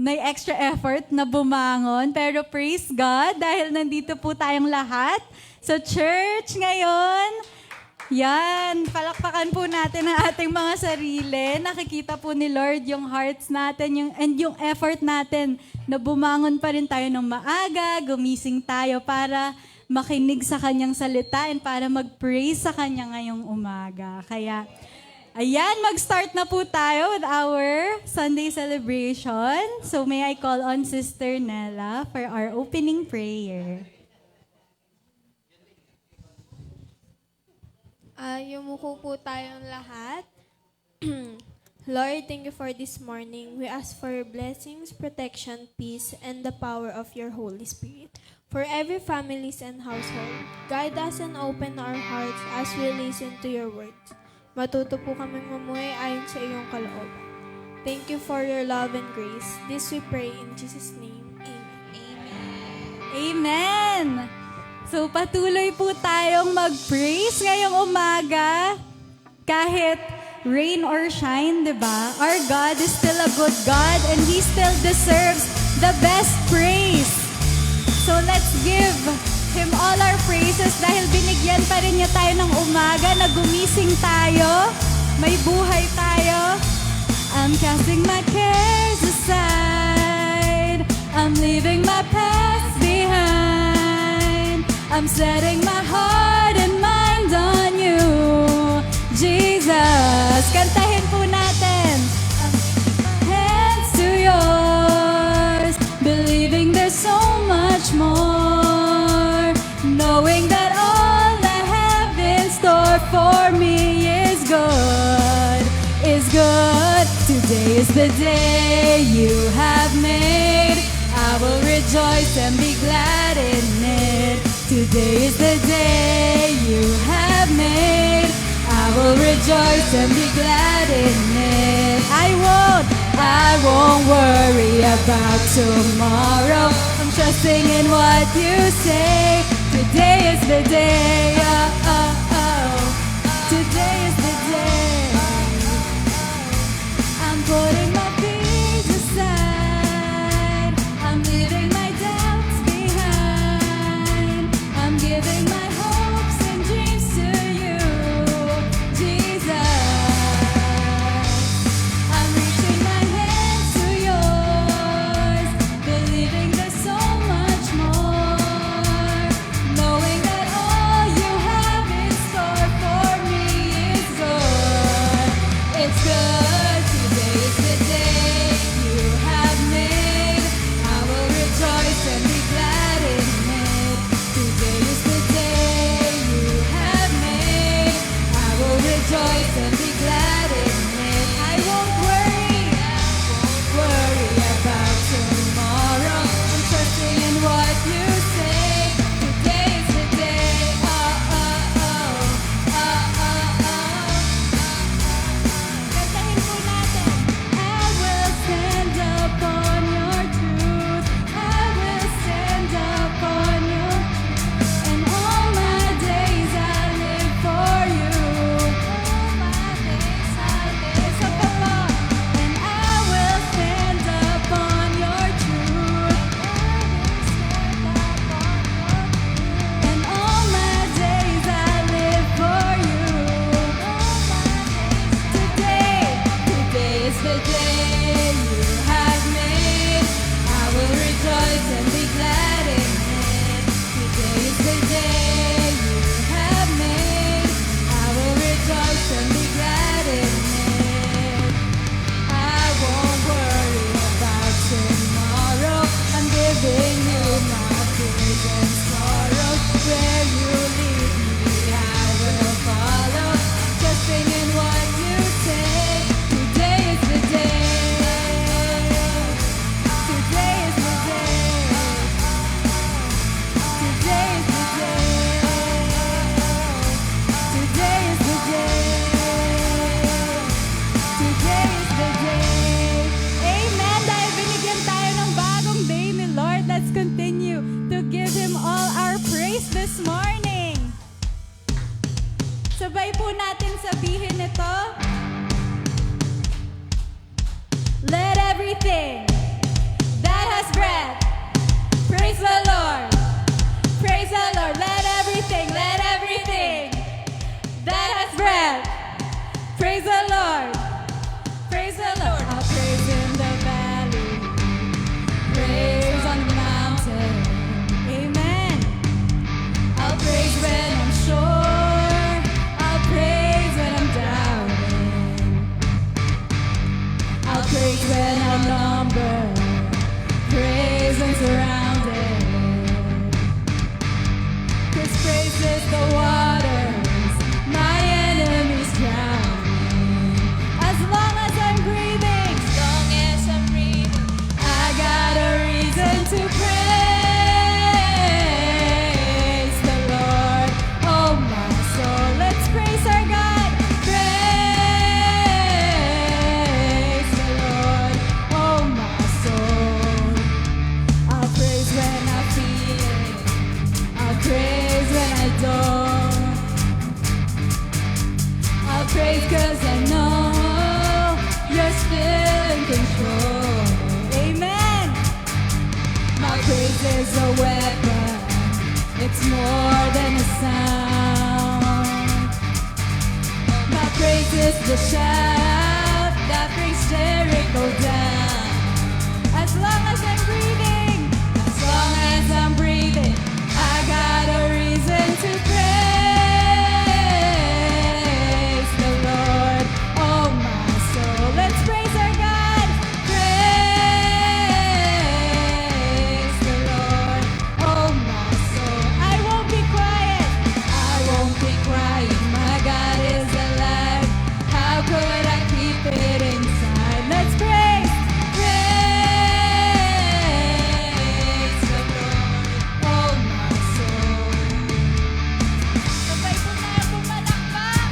may extra effort na bumangon. Pero praise God, dahil nandito po tayong lahat sa church ngayon. Yan, palakpakan po natin ang ating mga sarili. Nakikita po ni Lord yung hearts natin and yung effort natin na bumangon pa rin tayo ng maaga, gumising tayo para makinig sa kanyang salita and para mag-praise sa kanya ngayong umaga. Kaya, ayan, mag-start na po tayo with our Sunday celebration. So may I call on Sister Nella for our opening prayer. Yumuko po tayong lahat. Lord, thank you for this morning. We ask for your blessings, protection, peace, and the power of your Holy Spirit. For every families and household, guide us and open our hearts as we listen to your words. Matuto po kaming mamuhay ayon sa iyong kalooban. Thank you for your love and grace. This we pray in Jesus' name. Amen. Amen! So patuloy po tayong mag-praise ngayong umaga. Kahit rain or shine, di ba? Our God is still a good God and He still deserves the best praise. So let's give Him all our praises dahil binigyan pa rin niya tayo ng umaga na gumising tayo, may buhay tayo. I'm casting my cares aside, I'm leaving my past behind, I'm setting my heart and mind on you, Jesus. Kantahin po natin. Hands to yours, believing there's so much more, knowing that all I have in store for me is good, is good. Today is the day you have made, I will rejoice and be glad in it. Today is the day you have made, I will rejoice and be glad in it. I won't worry about tomorrow. I'm trusting in what you say. Today is the day. Today is the day. I'm putting my fears aside, I'm leaving my doubts behind, I'm giving my hopes and dreams to you, Jesus. I'm reaching my hands to yours, believing there's so much more, knowing that all you have in store for me is good. It's good. Today is the day. everything that has breath, praise the Lord. Praise the Lord. Let everything that has breath, praise the Lord. Praise the Lord. I'll praise in the valley, praise on the mountain. Amen. I'll praise when I'm sure, I'll praise when I'm doubting. I'll praise when I'm numbered, praise when surrounded. 'Cause praise is the waters my enemies drown. As long as I'm breathing, I got a reason to praise the Lord. Oh my soul, let's praise our God. Praise the Lord. Oh my soul, I'll praise when I feel it, I'll praise when I don't. I'll praise 'cause I know you're still in control. Amen. My praise is a weapon, it's more than a sound. My praise is the shout that brings Jericho down. As long as I'm breathing, as long as I'm breathing, I got a reason to praise the Lord. Oh my soul, let's praise our God. Praise the Lord. Oh my soul, I won't be quiet. I won't be quiet. My God is alive. How could I keep it inside? Let's praise. Praise the Lord. Oh my soul. Sabay po tayo pumalakpak.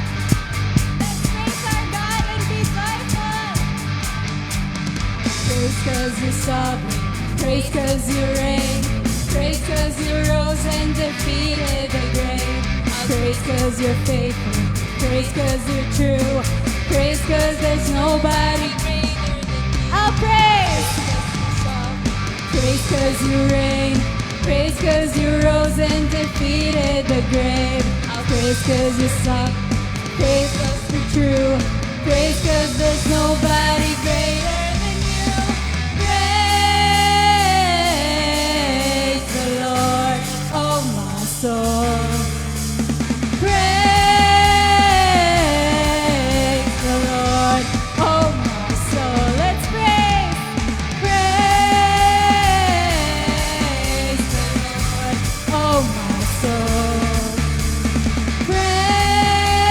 Let's praise our God and be joyful. Praise 'cause you're sovereign. Praise 'cause you reign. Praise 'cause you rose and defeated the grave. Praise 'cause you're faithful. Praise 'cause you're true. Praise 'cause there's nobody greater than you. I'll praise. Praise 'cause you reign. Praise 'cause you rose and defeated the grave. I'll praise 'cause you're sovereign. Praise 'cause you're true. Praise 'cause there's nobody greater than you. Praise the Lord, oh my soul. Praise the Lord, oh my soul. Let's praise. Praise the Lord, oh my soul. Praise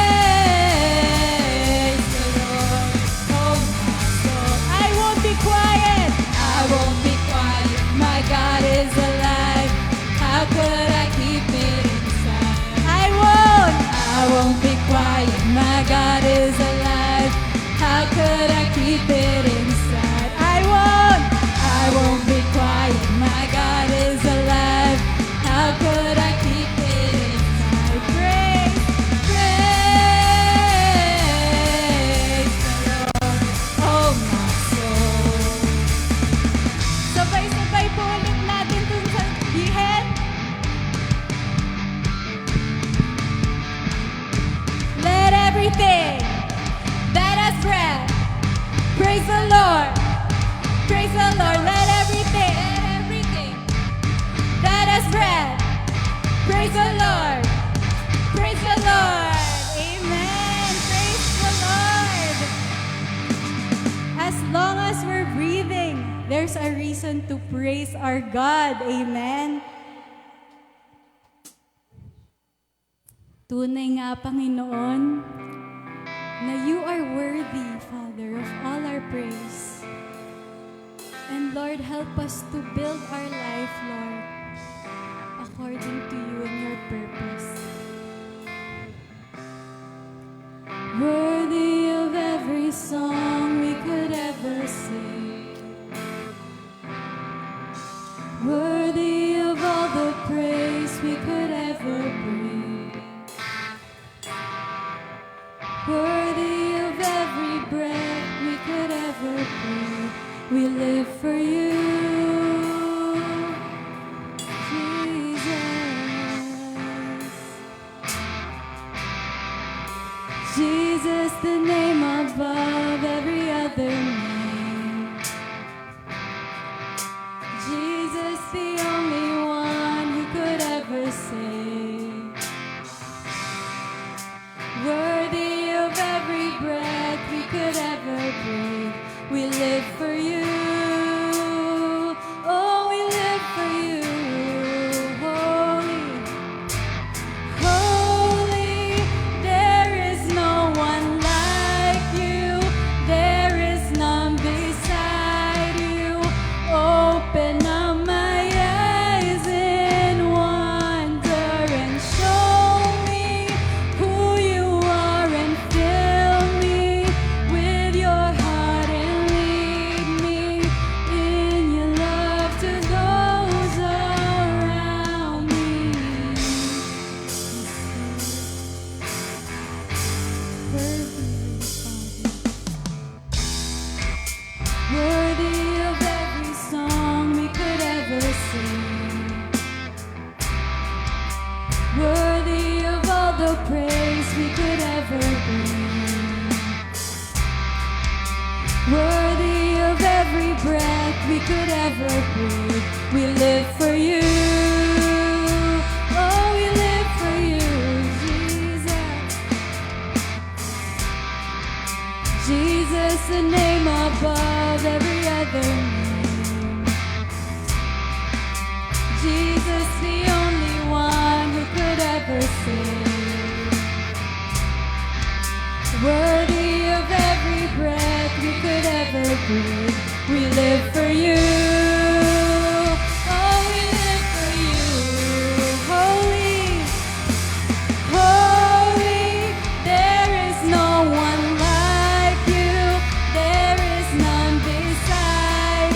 the Lord, oh my soul. I won't be quiet. I won't be quiet. My God is alive. How could I keep it inside? I won't be quiet. My God is alive. How could I keep it inside? I won't be quiet. My God is alive. How could I keep it inside? Praise, praise the Lord, oh my soul. Sabay-sabay po ulit natin dun sa gihet. Let everything that has breath, praise the Lord. Praise the Lord. Let everything that has breath, praise the Lord. Praise the Lord. Amen. Praise the Lord. As long as we're breathing, there's a reason to praise our God. Amen. Tunay nga, Panginoon, na you are worthy, Father, of all our praise. And Lord, help us to build our life, Lord, according to you and your purpose. Worthy of every song we could ever sing. Worthy of all the praise we could ever bring. Worthy of every breath we could ever breathe. We live for you, Jesus. Jesus, the name above every other name. Jesus, the only one who could ever save. Worthy of every breath we could ever breathe. We live for you. Oh, we live for you. Holy, holy, there is no one like you. There is none beside you. Open up my eyes in wonder and show me who you are and fill me with your heart and lead me in your love to those around me. Worthy of every song we could ever sing. Worthy of all the praise we could ever bring. Worthy of every breath we could ever breathe. We live for you. Oh, we live for you, Jesus. Jesus, the name above every other name. Jesus, the only one who could ever save. Worthy of every breath we could ever breathe. We live for you. Oh, we live for you. Holy, holy, there is no one like you. There is none beside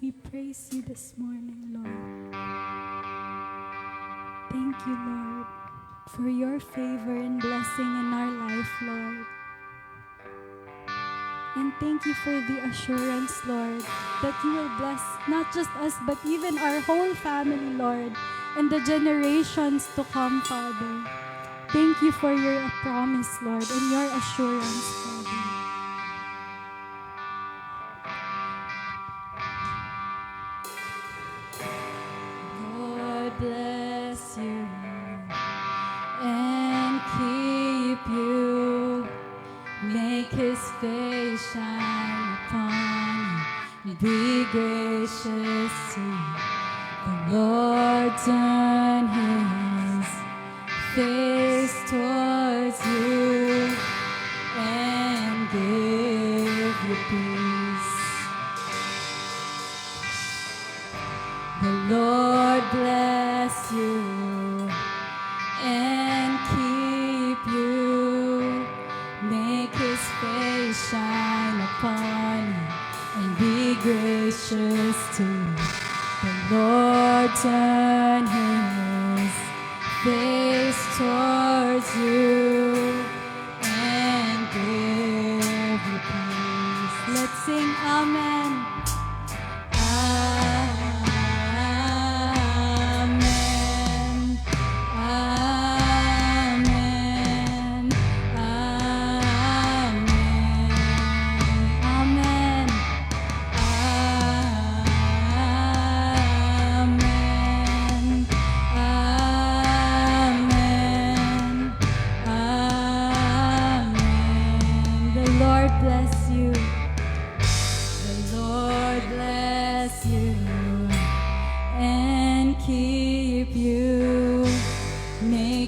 we praise you this morning, Lord. Thank you, Lord, for your favor and blessing in our life, Lord. And thank you for the assurance, Lord, that you will bless not just us, but even our whole family, Lord, and the generations to come, Father. Thank you for your promise, Lord, and your assurance, Father. Lord bless you and keep you. Make his face shine upon you, be gracious to you. The Lord turn his face towards you and give you peace. The Lord bless you and keep you. Make his face shine upon you and be gracious to you. The Lord turn his face towards you and give you peace. Let's sing Amen.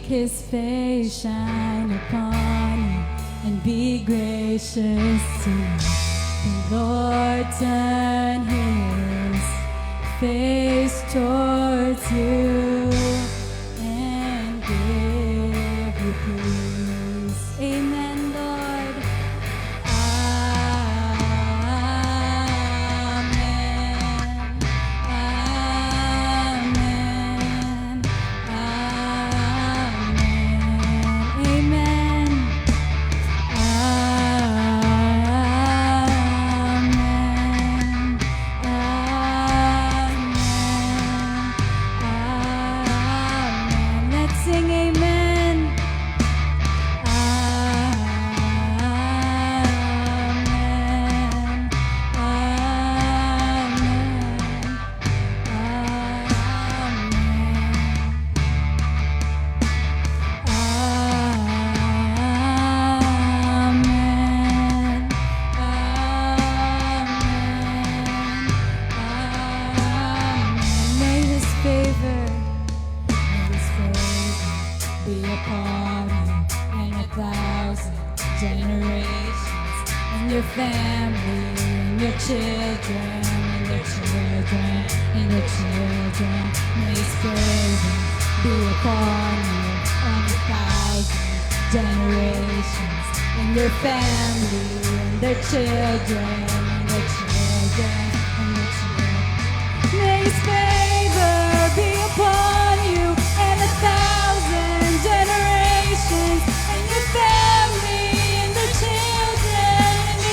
His face shine upon you and be gracious to you. The Lord turn his face towards you and give you peace. Amen, Lord. Your family and your children and your children and your children. May his favor be upon you on 1,000 generations. And your family and their children and their children and their children. May his favor be upon you and 1,000 generations. And your family and their children.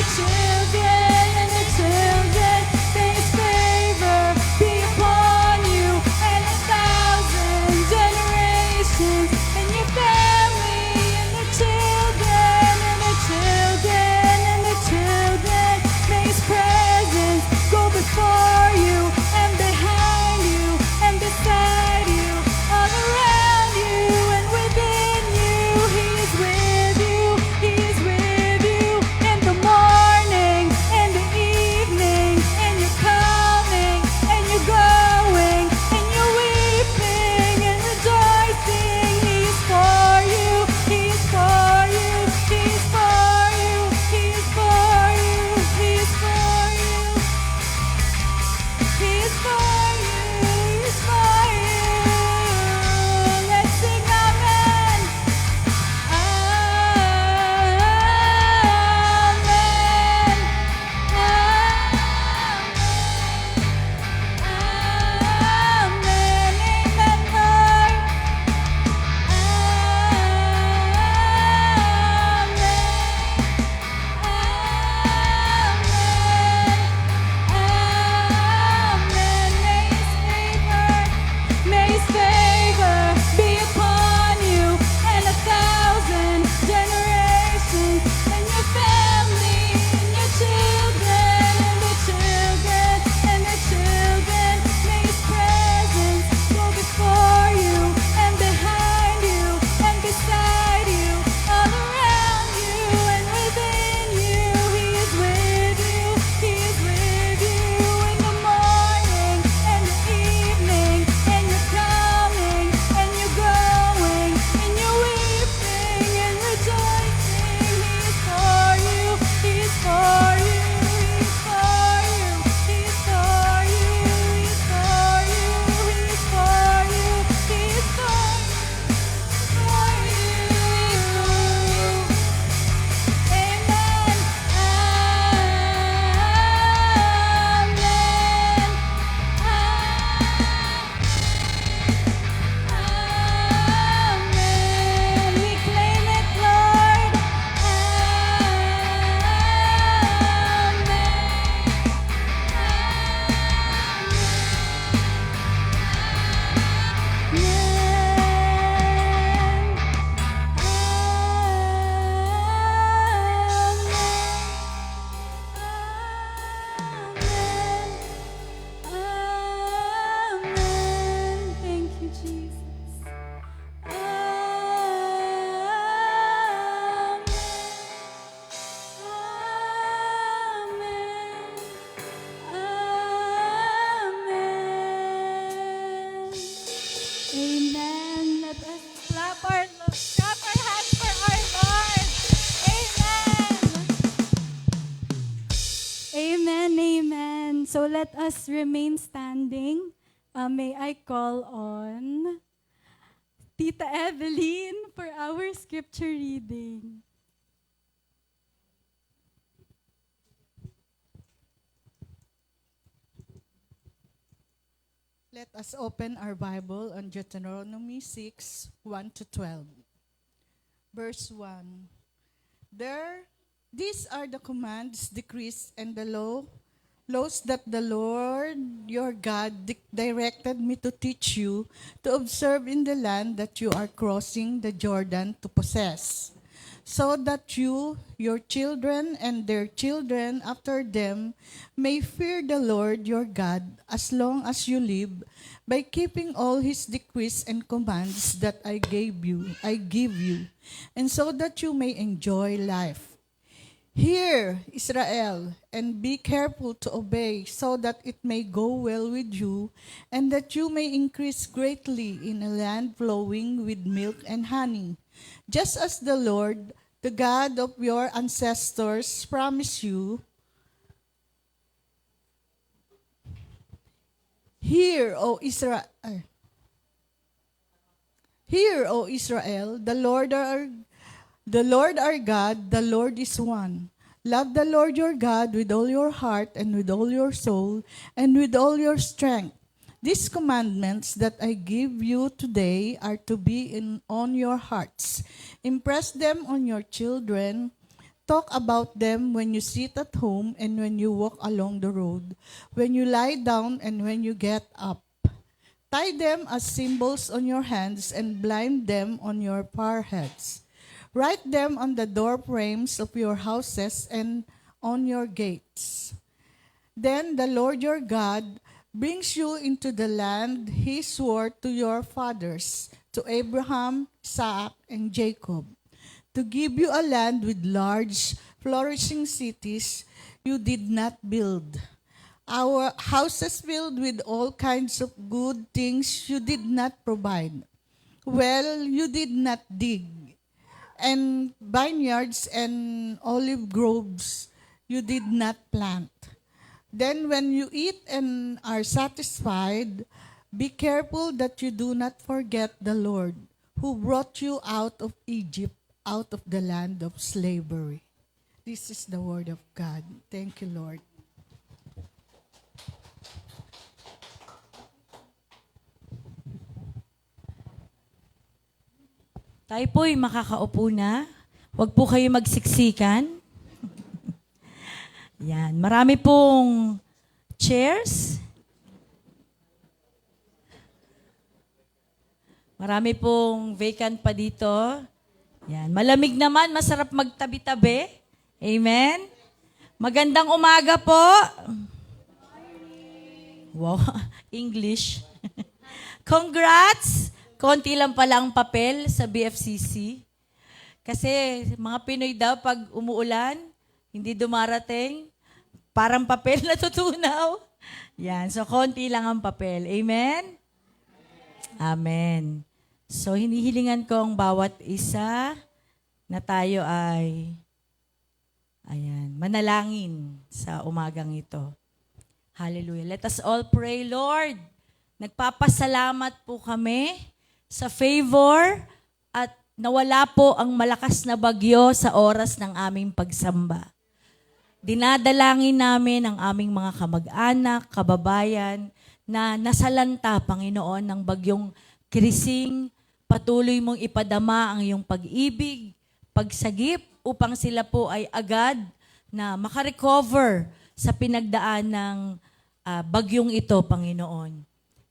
Children and the children, may his favor be upon you and 1,000 generations, and your family and the children and the children and the children. May his presence go So let us remain standing. May I call on Tita Evelyn for our scripture reading. Let us open our Bible on Deuteronomy 6, 1 to 12. Verse 1. These are the commands, decrees, and the laws that the Lord your God directed me to teach you to observe in the land that you are crossing the Jordan to possess, so that you, your children, and their children after them may fear the Lord your God as long as you live, by keeping all his decrees and commands that I give you, and so that you may enjoy life. Hear, Israel, and be careful to obey, so that it may go well with you, and that you may increase greatly in a land flowing with milk and honey, just as the Lord, the God of your ancestors, promised you. Hear, O Israel, the Lord our God, the Lord is one. Love the Lord your God with all your heart and with all your soul and with all your strength. These commandments that I give you today are to be on your hearts. Impress them on your children. Talk about them when you sit at home and when you walk along the road, when you lie down and when you get up. Tie them as symbols on your hands and bind them on your foreheads. Write them on the door frames of your houses and on your gates. Then the Lord your God brings you into the land he swore to your fathers, to Abraham, Isaac, and Jacob, to give you a land with large, flourishing cities you did not build, our houses filled with all kinds of good things you did not provide, well you did not dig, and vineyards and olive groves you did not plant. Then when you eat and are satisfied, be careful that you do not forget the Lord, who brought you out of Egypt, out of the land of slavery. This is the word of God. Thank you, Lord. Tayo po'y makakaupo na. Huwag po kayo magsiksikan. Yan. Marami pong chairs. Marami pong vacant pa dito. Yan. Malamig naman, masarap magtabi-tabi. Amen? Magandang umaga po. Wow, English. Congrats! Konti lang pala ang papel sa BFCC. Kasi mga Pinoy daw, pag umuulan, hindi dumarating, parang papel natutunaw. Yan, so konti lang ang papel. Amen? Amen. So hinihilingan ko ang bawat isa na tayo ay manalangin sa umagang ito. Hallelujah. Let us all pray, Lord. Nagpapasalamat po kami sa favor at nawala po ang malakas na bagyo sa oras ng aming pagsamba. Dinadalangin namin ang aming mga kamag-anak, kababayan na nasalanta, Panginoon, ng bagyong Krising. Patuloy mong ipadama ang iyong pag-ibig, pagsagip upang sila po ay agad na makarecover sa pinagdaan ng bagyong ito, Panginoon.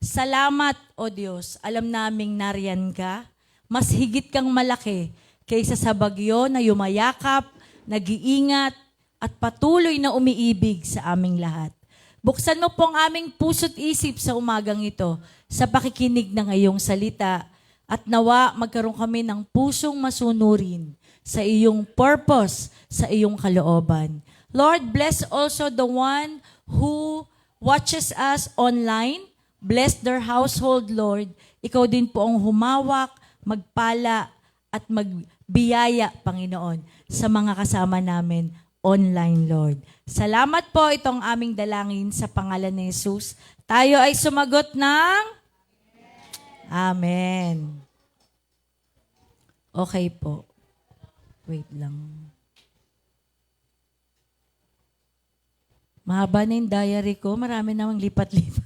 Salamat, O Diyos, alam naming nariyan ka, mas higit kang malaki kaysa sa bagyo na yumayakap, nag-iingat, at patuloy na umiibig sa aming lahat. Buksan mo po ang aming puso't isip sa umagang ito sa pakikinig ng iyong salita at nawa magkaroon kami ng pusong masunurin sa iyong purpose, sa iyong kalooban. Lord, bless also the one who watches us online. Bless their household, Lord. Ikaw din po ang humawak, magpala, at magbiyaya, Panginoon, sa mga kasama namin online, Lord. Salamat po itong aming dalangin sa pangalan ni Jesus. Tayo ay sumagot ng Amen. Okay po. Wait lang. Mahaba na yung diary ko. Marami namang lipat-lipat.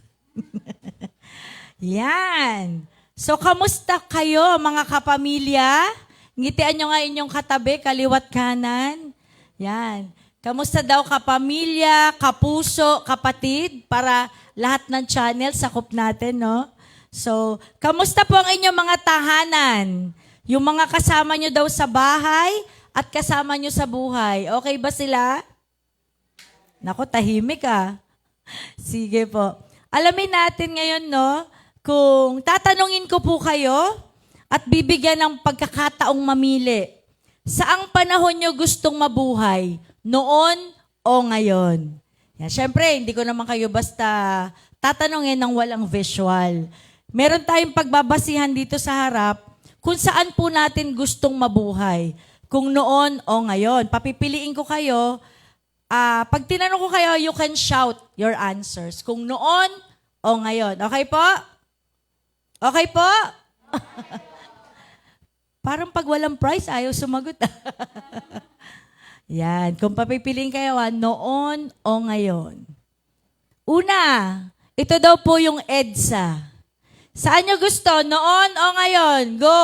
Yan. So, kamusta kayo, mga kapamilya? Ngitian nyo nga inyong katabi, kaliwat kanan. Yan. Kamusta daw kapamilya, kapuso, kapatid, para lahat ng channel sakop natin, no? So, kamusta po ang inyong mga tahanan? Yung mga kasama nyo daw sa bahay at kasama nyo sa buhay. Okay ba sila? Nako, tahimik ah. Sige po. Alamin natin ngayon, no? Kung tatanungin ko po kayo at bibigyan ng pagkakataong mamili, saang panahon nyo gustong mabuhay? Noon o ngayon? Yan, syempre, hindi ko naman kayo basta tatanungin ng walang visual. Meron tayong pagbabasihan dito sa harap kung saan po natin gustong mabuhay. Kung noon o ngayon. Papipiliin ko kayo. Pag tinanong ko kayo, you can shout your answers. Kung noon o ngayon. Okay po? Okay po? Parang pag walang prize, ayaw sumagot. Yan. Kung papipiliin kayo, noon o ngayon. Una, ito daw po yung EDSA. Saan nyo gusto? Noon o ngayon? Go!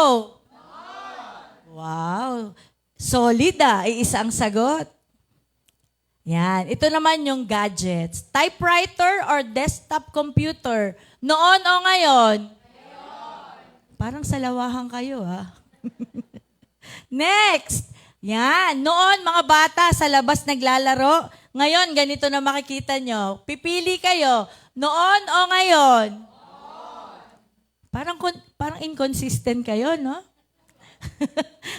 Noon. Wow. Solid ah. Iisa ang sagot. Yan. Ito naman yung gadgets. Typewriter or desktop computer? Noon o ngayon? Ngayon. Parang salawahan kayo ha. Next. Yan. Noon, mga bata sa labas naglalaro. Ngayon, ganito na makikita nyo. Pipili kayo. Noon o ngayon? Noon. Parang inconsistent kayo, no?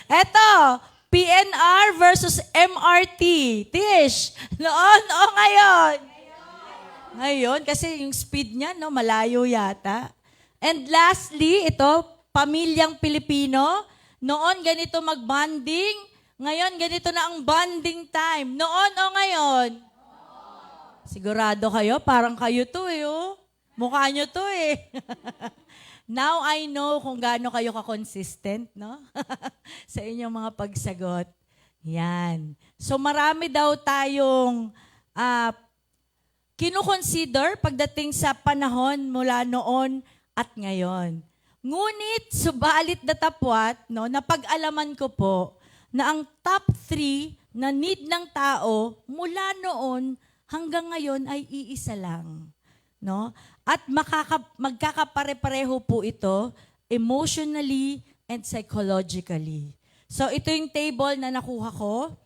Eto, PNR versus MRT. Tish, noon o ngayon? Ngayon, kasi yung speed niya, no, malayo yata. And lastly, ito, pamilyang Pilipino. Noon, ganito mag-bonding. Ngayon, ganito na ang bonding time. Noon o ngayon? Sigurado kayo? Parang kayo to eh, oh. Mukha nyo to eh. Now I know kung gaano kayo ka-consistent, no? Sa inyong mga pagsagot. Yan. So marami daw tayong kinukonsider pagdating sa panahon mula noon at ngayon. Ngunit, subalit datapwat, no, napag-alaman ko po, na ang top 3 na need ng tao mula noon hanggang ngayon ay iisa lang. No? At magkakapare-pareho po ito emotionally and psychologically. So ito yung table na nakuha ko.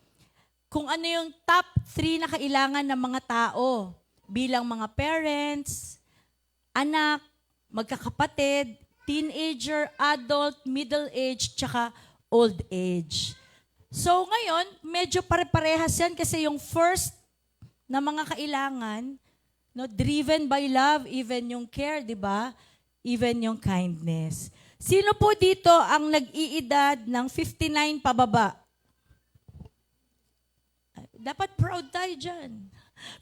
Kung ano yung top 3 na kailangan ng mga tao bilang mga parents, anak, magkakapatid, teenager, adult, middle age, tsaka old age. So ngayon, medyo pare-parehas yan kasi yung first na mga kailangan, no, driven by love, even yung care, di ba? Even yung kindness. Sino po dito ang nag-iedad ng 59 pababa? Dapat proud tayo dyan.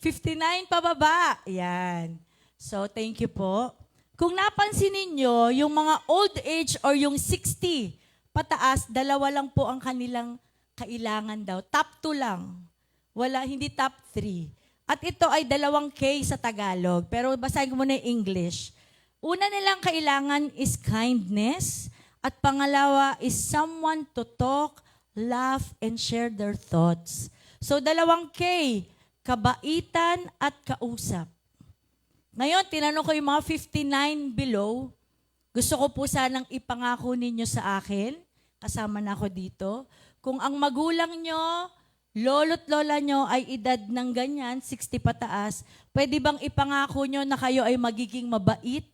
59 pababa. Yan. So, thank you po. Kung napansin ninyo, yung mga old age or yung 60 pataas, dalawa lang po ang kanilang kailangan daw. Top 2 lang. Wala, hindi top 3. At ito ay 2K sa Tagalog. Pero basahin ko muna yung English. Una nilang kailangan is kindness. At pangalawa is someone to talk, laugh, and share their thoughts. So 2K, kabaitan at kausap. Ngayon, tinanong ko yung mga 59 below. Gusto ko po sanang ipangako ninyo sa akin. Kasama na ako dito. Kung ang magulang nyo, lolo't lola nyo ay edad ng ganyan, 60 pataas, pwede bang ipangako nyo na kayo ay magiging mabait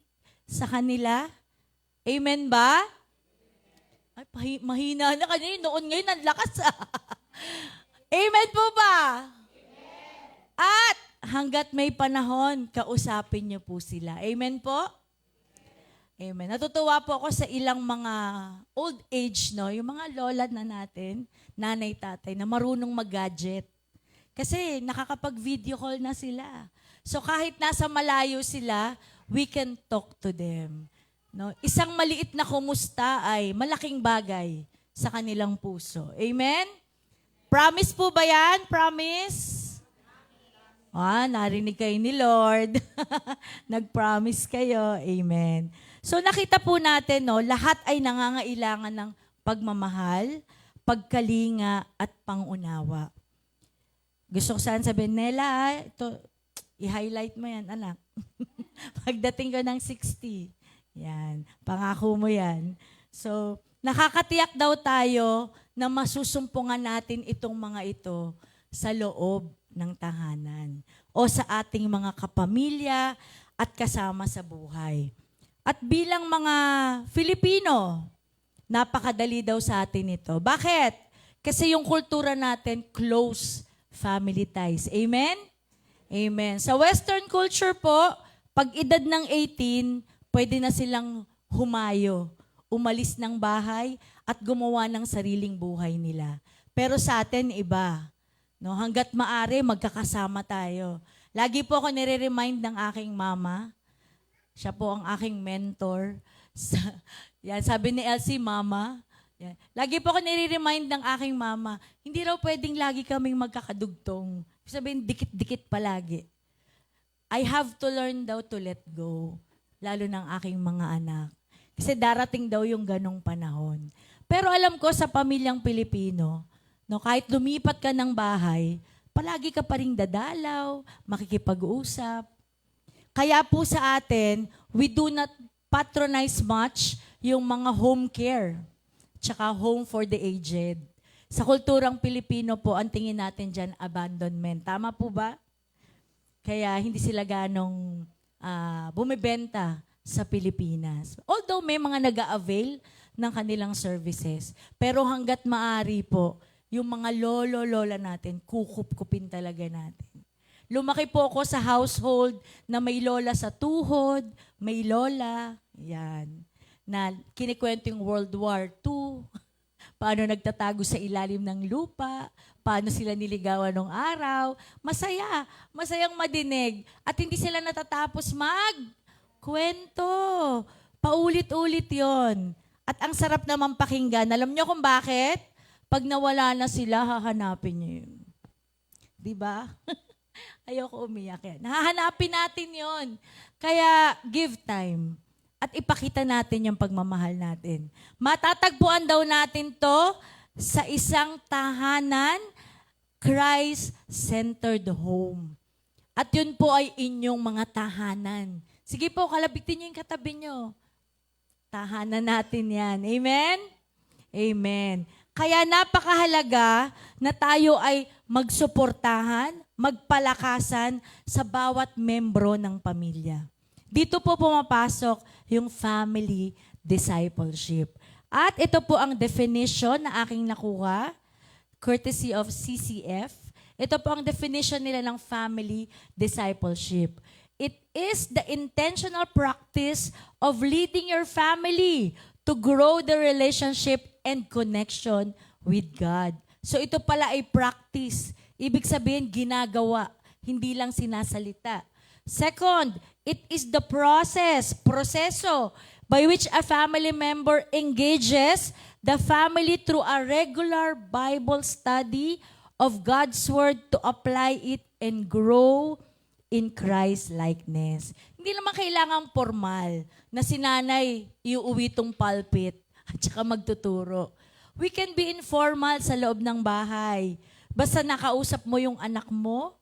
sa kanila? Amen ba? Ay, mahina na kanina. Noon ngayon, ang lakas. Amen po ba? Amen. At hanggat may panahon, kausapin nyo po sila. Amen po? Amen. Natutuwa po ako sa ilang mga old age, no? Yung mga lola na natin, nanay, tatay, na marunong mag-gadget. Kasi nakakapag-video call na sila. So kahit nasa malayo sila, we can talk to them. No? Isang maliit na kumusta ay malaking bagay sa kanilang puso. Amen? Promise po ba yan? Promise? Narinig kayo ni Lord. Nag-promise kayo. Amen. So nakita po natin, no, lahat ay nangangailangan ng pagmamahal, pagkalinga, at pangunawa. Gusto ko saan sabihin, Nela, ito, i-highlight mo yan, anak. Pagdating ko ng 60. Yan. Pangako mo yan. So, nakakatiyak daw tayo na masusumpungan natin itong mga ito sa loob ng tahanan o sa ating mga kapamilya at kasama sa buhay. At bilang mga Filipino, napakadali daw sa atin ito. Bakit? Kasi yung kultura natin, close family ties. Amen? Amen. Sa Western culture po, pag edad ng 18, pwede na silang humayo, umalis ng bahay, at gumawa ng sariling buhay nila. Pero sa atin, iba. No, hanggat maaari, magkakasama tayo. Lagi po ako nire-remind ng aking mama. Siya po ang aking mentor. Yan, sabi ni Elsie, Mama. Yan. Lagi po ako nire-remind ng aking mama, hindi raw pwedeng lagi kaming magkakadugtong. Sabihin, dikit-dikit palagi. I have to learn daw to let go. Lalo ng aking mga anak. Kasi darating daw yung ganong panahon. Pero alam ko sa pamilyang Pilipino, no, kahit lumipat ka ng bahay, palagi ka pa rin dadalaw, makikipag-usap. Kaya po sa atin, we do not patronize much yung mga home care, tsaka home for the aged. Sa kulturang Pilipino po, ang tingin natin dyan, abandonment. Tama po ba? Kaya hindi sila ganong bumibenta sa Pilipinas. Although may mga nag-a-avail ng kanilang services. Pero hanggat maaari po, yung mga lolo-lola natin, kukup-kupin talaga natin. Lumaki po ako sa household na may lola sa tuhod, may lola, yan, na kinikwento yung World War II, paano nagtatago sa ilalim ng lupa, paano sila niligawan nung araw. Masaya, masayang madinig. At hindi sila natatapos magkwento. Paulit-ulit yon. At ang sarap naman pakinggan. Alam niyo kung bakit? Pag nawala na sila, hahanapin niyo yun. Diba? Ayoko umiyak yan. Hahanapin natin yon. Kaya give time. At ipakita natin yung pagmamahal natin. Matatagpuan daw natin to sa isang tahanan, Christ-centered home. At yun po ay inyong mga tahanan. Sige po, kalabitin niyo yung katabi niyo. Tahanan natin yan. Amen? Amen. Kaya napakahalaga na tayo ay magsuportahan, magpalakasan sa bawat membro ng pamilya. Dito po pumapasok yung family discipleship. At ito po ang definition na aking nakuha, courtesy of CCF. Ito po ang definition nila ng family discipleship. It is the intentional practice of leading your family to grow the relationship and connection with God. So ito pala ay practice. Ibig sabihin, ginagawa, hindi lang sinasalita. Second, it is the proseso, by which a family member engages the family through a regular Bible study of God's Word to apply it and grow in Christ-likeness. Hindi naman kailangan formal na si nanay iuwi tong pulpit at saka magtuturo. We can be informal sa loob ng bahay. Basta nakausap mo yung anak mo,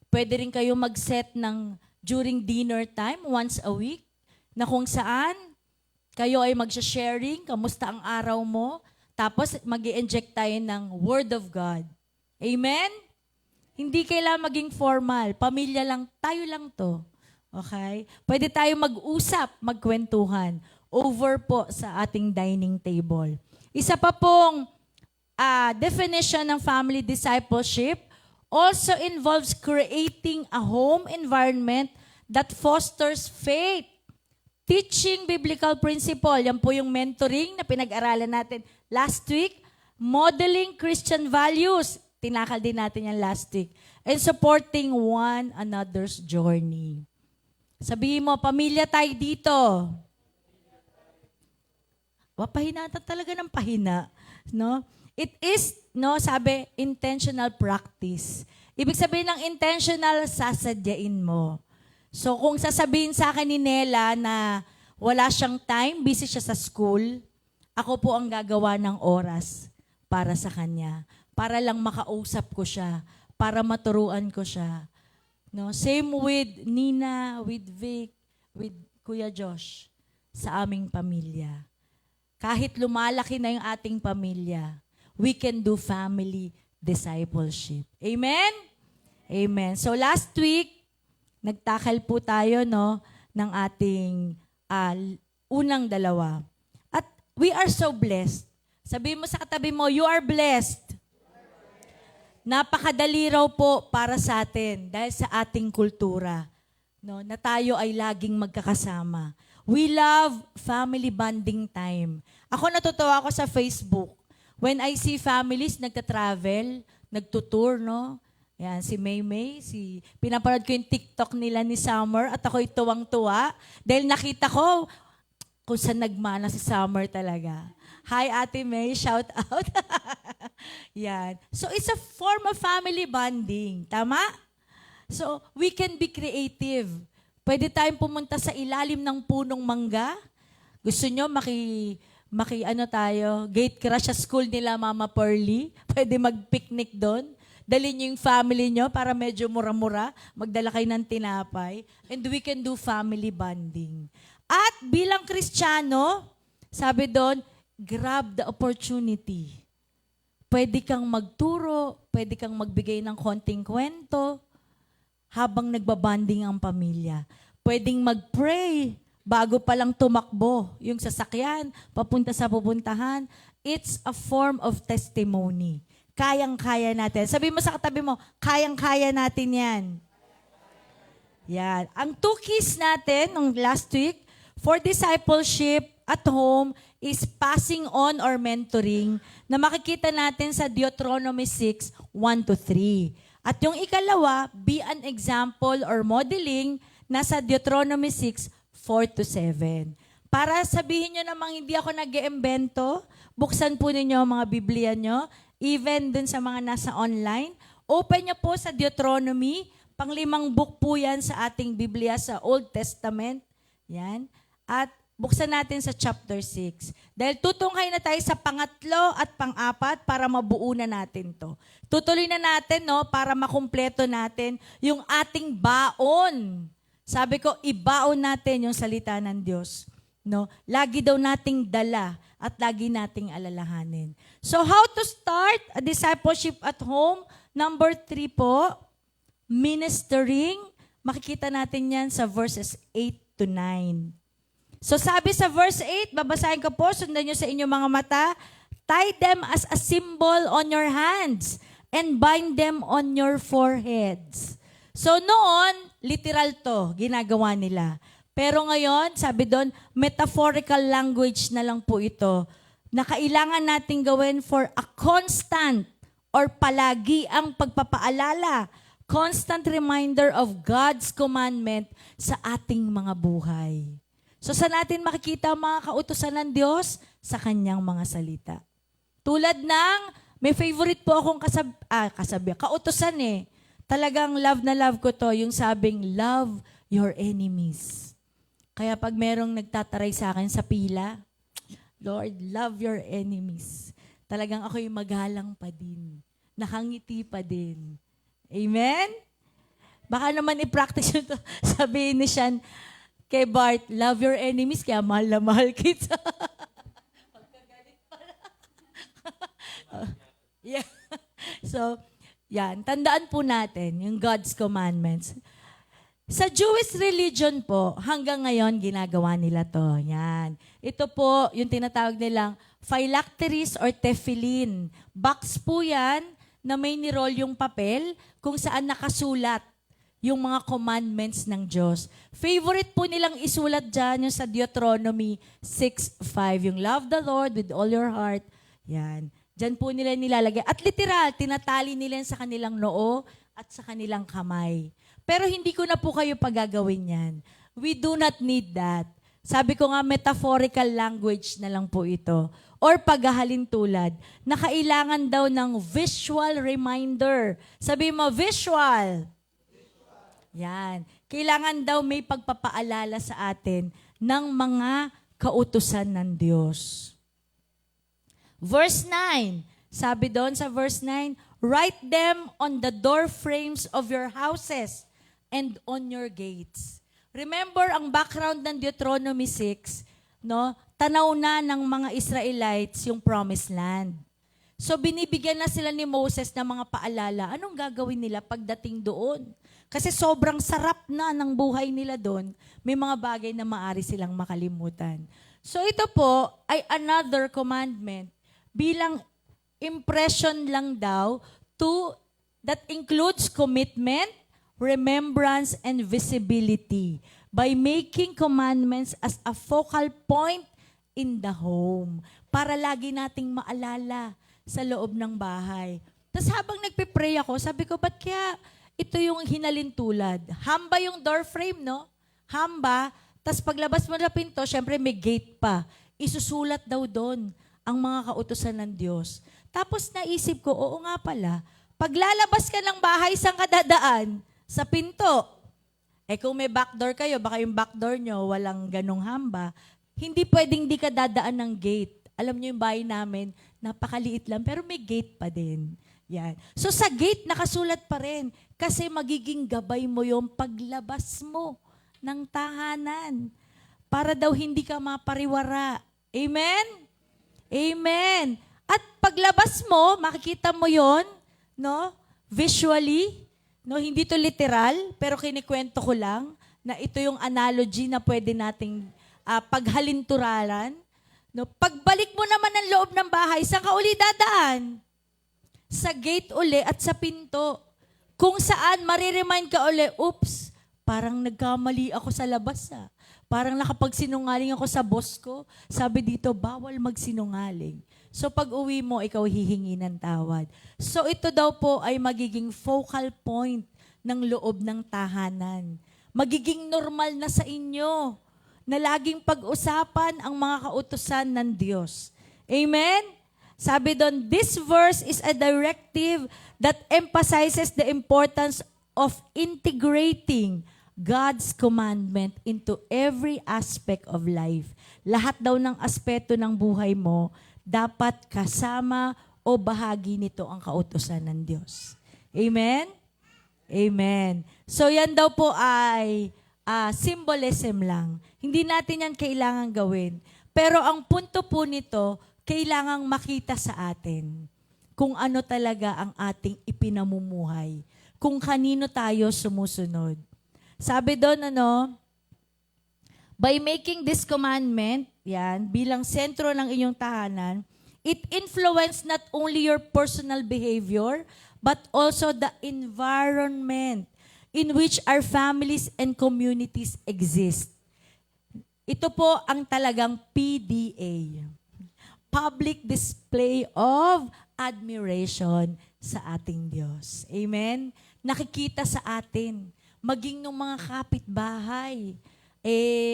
pwede rin kayo mag-set ng during dinner time once a week na kung saan kayo ay magsha-sharing, kamusta ang araw mo, tapos mag-i-inject tayo ng Word of God. Amen? Hindi kailangan maging formal. Pamilya lang, tayo lang to. Okay? Pwede tayo mag-usap, magkwentuhan over po sa ating dining table. Isa pa pong definition ng family discipleship also involves creating a home environment that fosters faith, teaching biblical principle. Yan po yung mentoring na pinag-aralan natin last week. Modeling Christian values tinakal din natin yan last week. And supporting one another's journey. Sabihin mo, pamilya tayo dito. Pahinatan talaga ng pahina. No? It is, no, sabi, intentional practice. Ibig sabihin ng intentional, sasadyain mo. So kung sasabihin sa akin ni Nela na wala siyang time, busy siya sa school, ako po ang gagawa ng oras para sa kanya. Para lang makausap ko siya. Para maturuan ko siya. No? Same with Nina, with Vic, with Kuya Josh, sa aming pamilya. Kahit lumalaki na yung ating pamilya, we can do family discipleship. Amen? Amen. So last week, nagtakal po tayo, no, ng ating unang dalawa. At we are so blessed. Sabihin mo sa katabi mo, you are blessed. Napakadali raw po para sa atin dahil sa ating kultura, no, na tayo ay laging magkakasama. We love family bonding time. Ako natutuwa ako sa Facebook. When I see families nagta-travel, nagtutour, no? Yan, si Maymay, pinapanood ko yung TikTok nila ni Summer at ako'y tuwang-tuwa dahil nakita ko kung saan nagmana si Summer talaga. Hi, Ate May. Shout out. Yan. So, it's a form of family bonding. Tama? So, we can be creative. Pwede tayong pumunta sa ilalim ng punong mangga. Gusto nyo gate crush sa school nila, Mama Pearly. Pwede mag-picnic doon. Dali nyo yung family nyo para medyo mura-mura. Magdala kayo ng tinapay. And we can do family bonding. At bilang Kristiyano, sabi doon, grab the opportunity. Pwede kang magturo, pwede kang magbigay ng konting kwento habang nagbabanding ang pamilya. Pwedeng mag-pray bago pa lang tumakbo yung sasakyan, papunta sa pupuntahan. It's a form of testimony. Kayang-kaya natin. Sabi mo sa katabi mo, kayang-kaya natin yan. Yan. Ang 2 keys natin ng last week for discipleship at home is passing on or mentoring na makikita natin sa Deuteronomy 6, 1-3. At yung ikalawa, be an example or modeling na sa Deuteronomy 6, 4-7. Para sabihin nyo namang hindi ako nag-iimbento, buksan po ninyo ang mga Biblia nyo, even dun sa mga nasa online. Open nyo po sa Deuteronomy, pang-5 book po yan sa ating Biblia sa Old Testament. Yan. At buksan natin sa chapter 6. Dahil tutungkay na tayo sa pangatlo at pang-apat para mabuo na natin to. Tutuloy na natin, no, para makumpleto natin yung ating baon. Sabi ko, ibaon natin yung salita ng Diyos. No? Lagi daw nating dala at lagi nating alalahanin. So how to start a discipleship at home? Number 3 po, ministering. Makikita natin yan sa verses 8-9. So sabi sa verse 8, babasahin ko po, sundan nyo sa inyong mga mata, tie them as a symbol on your hands and bind them on your foreheads. So noon, literal to, ginagawa nila. Pero ngayon, sabi doon, metaphorical language na lang po ito na kailangan nating gawin for a constant or palagi ang pagpapaalala, constant reminder of God's commandment sa ating mga buhay. So saan natin makikita ang mga kautusan ng Diyos? Sa kanyang mga salita. Tulad ng, may favorite po akong kautusan eh. Talagang love na love ko to, yung sabing, love your enemies. Kaya pag merong nagtataray sa akin sa pila, Lord, love your enemies. Talagang ako'y magalang pa din. Nakangiti pa din. Amen? Baka naman i-practice yun to. Sabihin ni Sean, kay Bart, love your enemies, kaya mahal na mahal kita. Pagkagalit pala. Yeah. So, yan. Tandaan po natin yung God's commandments. Sa Jewish religion po, hanggang ngayon, ginagawa nila to. Yan. Ito po, yung tinatawag nilang phylacteries or tefillin. Box po yan na may nirol yung papel kung saan nakasulat yung mga commandments ng Diyos. Favorite po nilang isulat dyan yung sa Deuteronomy 6:5. Yung love the Lord with all your heart. Yan. Diyan po nila nilalagay. At literal, tinatali nila yan sa kanilang noo at sa kanilang kamay. Pero hindi ko na po kayo pagagawin yan. We do not need that. Sabi ko nga, metaphorical language na lang po ito. Or paghahalintulad, na kailangan daw ng visual reminder. Sabi mo, visual. Yan. Kailangan daw may pagpapaalala sa atin ng mga kautusan ng Diyos. Verse 9. Sabi doon sa verse 9, write them on the door frames of your houses and on your gates. Remember, ang background ng Deuteronomy 6, no? Tanaw na ng mga Israelites yung promised land. So binibigyan na sila ni Moses ng mga paalala. Anong gagawin nila pagdating doon? Kasi sobrang sarap na ng buhay nila doon. May mga bagay na maaari silang makalimutan. So ito po ay another commandment bilang impression lang daw that includes commitment, remembrance, and visibility by making commandments as a focal point in the home para lagi nating maalala sa loob ng bahay. Tapos habang nagpe-pray ako, sabi ko, ba't kaya ito yung hinalintulad? Hamba yung door frame, no? Hamba. Tapos paglabas mo na pinto, syempre may gate pa. Isusulat daw doon ang mga kautusan ng Diyos. Tapos naisip ko, oo nga pala, paglalabas ka ng bahay, saan ka dadaan? Sa pinto. Eh kung may backdoor kayo, baka yung backdoor nyo, walang ganong hamba, hindi pwedeng di ka dadaan ng gate. Alam nyo yung bahay namin, napakaliit lang, pero may gate pa din. Yan. So sa gate, nakasulat pa rin. Kasi magiging gabay mo yung paglabas mo ng tahanan. Para daw hindi ka mapariwara. Amen? Amen. At paglabas mo, makikita mo yon, no? Visually, no? Hindi to literal, pero kinikwento ko lang na ito yung analogy na pwede nating paghalinturalan. No? Pagbalik mo naman ng loob ng bahay, saan ka uli dadaan? Sa gate uli at sa pinto. Kung saan, mariremind ka uli, oops, parang nagkamali ako sa labas. Parang nakapagsinungaling ako sa boss ko. Sabi dito, bawal magsinungaling. So pag uwi mo, ikaw hihingi ng tawad. So ito daw po ay magiging focal point ng loob ng tahanan. Magiging normal na sa inyo na laging pag-usapan ang mga kautusan ng Diyos. Amen? Sabi doon, this verse is a directive that emphasizes the importance of integrating God's commandment into every aspect of life. Lahat daw ng aspeto ng buhay mo, dapat kasama o bahagi nito ang kautusan ng Diyos. Amen? Amen. So yan daw po ay symbolism lang. Hindi natin yan kailangan gawin. Pero ang punto po nito, kailangang makita sa atin kung ano talaga ang ating ipinamumuhay. Kung kanino tayo sumusunod. Sabi doon, by making this commandment, yan, bilang sentro ng inyong tahanan, it influenced not only your personal behavior, but also the environment in which our families and communities exist. Ito po ang talagang PDA. Public display of admiration sa ating Diyos. Amen? Nakikita sa atin. Maging ng mga kapitbahay.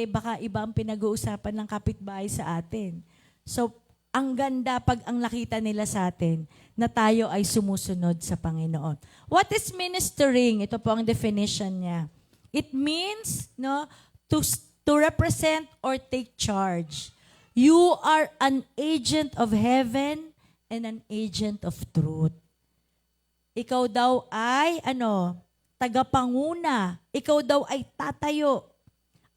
Baka iba ang pinag-uusapan ng kapitbahay sa atin. So, ang ganda pag ang nakita nila sa atin na tayo ay sumusunod sa Panginoon. What is ministering? Ito po ang definition niya. It means to represent or take charge. You are an agent of heaven and an agent of truth. Ikaw daw ay, tagapanguna. Ikaw daw ay tatayo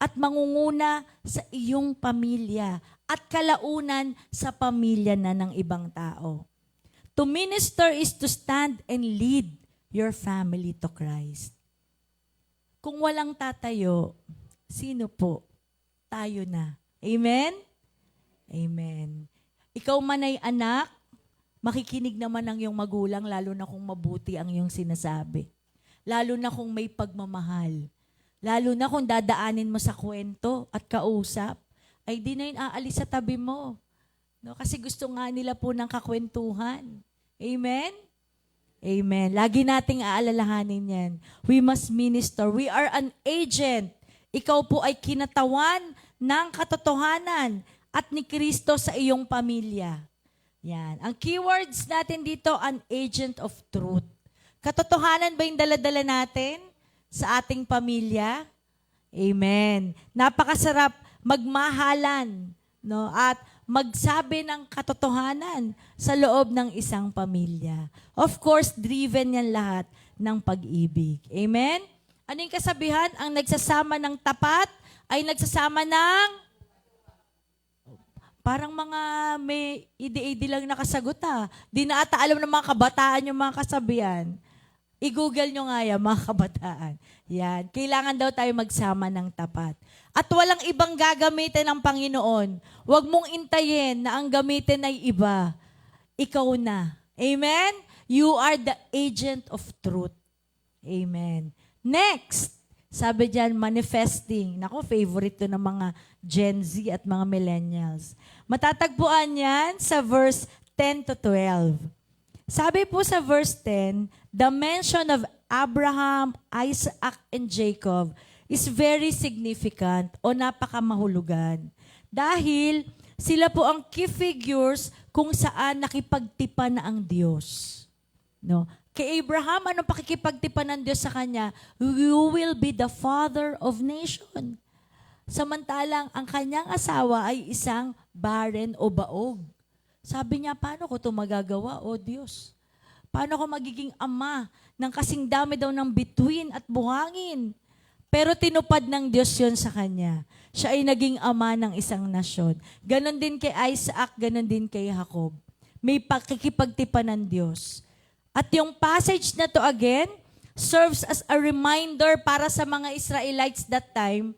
at mangunguna sa iyong pamilya at kalaunan sa pamilya na ng ibang tao. To minister is to stand and lead your family to Christ. Kung walang tatayo, sino po? Tayo na. Amen? Amen. Ikaw man ay anak, makikinig naman ang iyong magulang, lalo na kung mabuti ang iyong sinasabi. Lalo na kung may pagmamahal. Lalo na kung dadaanin mo sa kwento at kausap, ay di na yun aalis sa tabi mo. No? Kasi gusto nga nila po ng kakwentuhan. Amen? Amen. Lagi nating aalalahanin yan. We must minister. We are an agent. Ikaw po ay kinatawan ng katotohanan at ni Kristo sa iyong pamilya. Yan. Ang keywords natin dito, an agent of truth. Katotohanan ba yung dala-dala natin sa ating pamilya? Amen. Napakasarap magmahalan, no? At magsabi ng katotohanan sa loob ng isang pamilya. Of course, driven yan lahat ng pag-ibig. Amen? Ano yung kasabihan? Ang nagsasama ng tapat ay nagsasama ng... Parang mga may ide-ide lang nakasagot Di na ata alam ng mga kabataan yung mga kasabihan. I-google nyo nga yan, mga kabataan. Yan. Kailangan daw tayo magsama ng tapat. At walang ibang gagamitin ng Panginoon. Huwag mong intayin na ang gamitin ay iba. Ikaw na. Amen? You are the agent of truth. Amen. Next, sabi dyan, manifesting. Nako, favorite to ng mga Gen Z at mga millennials. Matatagpuan yan sa verse 10 to 12. Sabi po sa verse 10, the mention of Abraham, Isaac, and Jacob is very significant o napakamahulugan. Dahil sila po ang key figures kung saan nakipagtipan na ang Diyos. No? Kay Abraham, anong pakikipagtipan ng Diyos sa kanya? You will be the father of nation. Samantalang ang kanyang asawa ay isang barren o baog. Sabi niya, paano ko ito magagawa, O Diyos? Paano ko magiging ama ng kasing dami daw ng bituin at buhangin? Pero tinupad ng Diyos yon sa kanya. Siya ay naging ama ng isang nasyon. Ganon din kay Isaac, ganon din kay Jacob. May pakikipagtipan ng Diyos. At yung passage na to again, serves as a reminder para sa mga Israelites that time,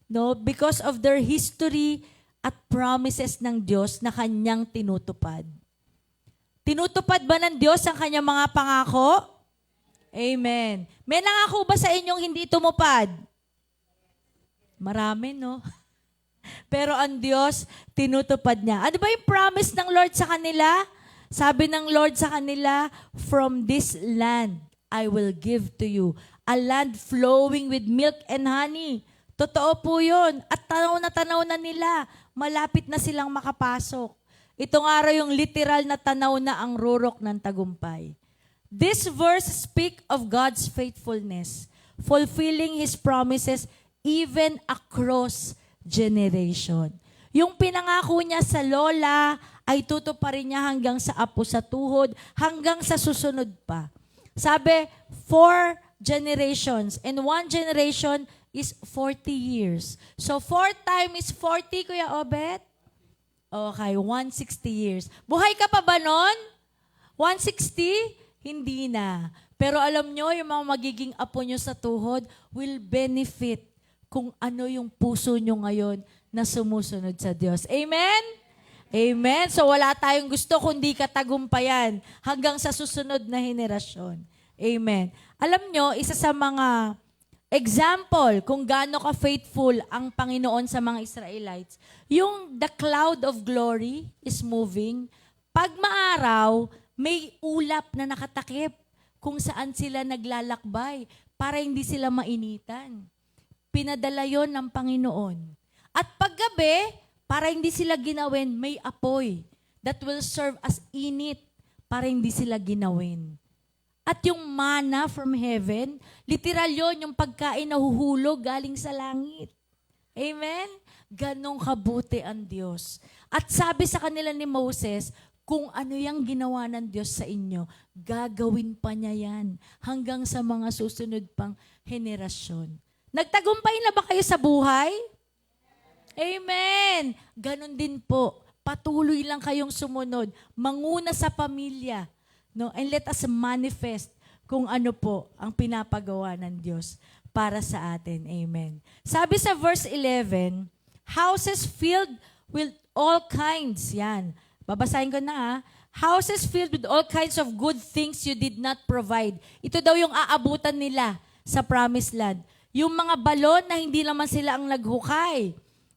no, because of their history at promises ng Diyos na kanyang tinutupad. Tinutupad ba ng Diyos ang kanyang mga pangako? Amen. May nangako ba sa inyong hindi tumupad? Marami, no? Pero ang Diyos, tinutupad niya. Ano ba yung promise ng Lord sa kanila? Sabi ng Lord sa kanila, from this land I will give to you a land flowing with milk and honey. Totoo po yun. At tanaw na nila. Malapit na silang makapasok. Ito nga raw yung literal na tanaw na ang rurok ng tagumpay. This verse speak of God's faithfulness, fulfilling His promises even across generation. Yung pinangako niya sa lola ay tutuparin niya hanggang sa apo sa tuhod, hanggang sa susunod pa. Sabi, 4 generations. And 1 generation is 40 years. So 4 times 40, Kuya Obet? Okay, 160 years. Buhay ka pa ba nun? 160? Hindi na. Pero alam nyo, yung mga magiging apo nyo sa tuhod will benefit kung ano yung puso nyo ngayon na sumusunod sa Diyos. Amen? Amen? So wala tayong gusto kundi katagumpayan hanggang sa susunod na henerasyon. Amen. Alam nyo, isa sa mga example kung gaano ka-faithful ang Panginoon sa mga Israelites, yung the cloud of glory is moving. Pag maaraw, may ulap na nakatakip kung saan sila naglalakbay para hindi sila mainitan. Pinadala yon ng Panginoon. At paggabi, para hindi sila ginawin, may apoy that will serve as init para hindi sila ginawin. At yung manna from heaven, literal yon yung pagkain na huhulog galing sa langit. Amen? Ganong kabuti ang Diyos. At sabi sa kanila ni Moses, kung ano yung ginawa ng Diyos sa inyo, gagawin pa niya yan hanggang sa mga susunod pang henerasyon. Nagtagumpay na ba kayo sa buhay? Amen! Ganon din po. Patuloy lang kayong sumunod. Manguna sa pamilya. No? And let us manifest kung ano po ang pinapagawa ng Diyos para sa atin. Amen. Sabi sa verse 11, houses filled with all kinds. Yan. Babasahin ko na houses filled with all kinds of good things you did not provide. Ito daw yung aabutan nila sa promised land. Yung mga balon na hindi naman sila ang naghukay.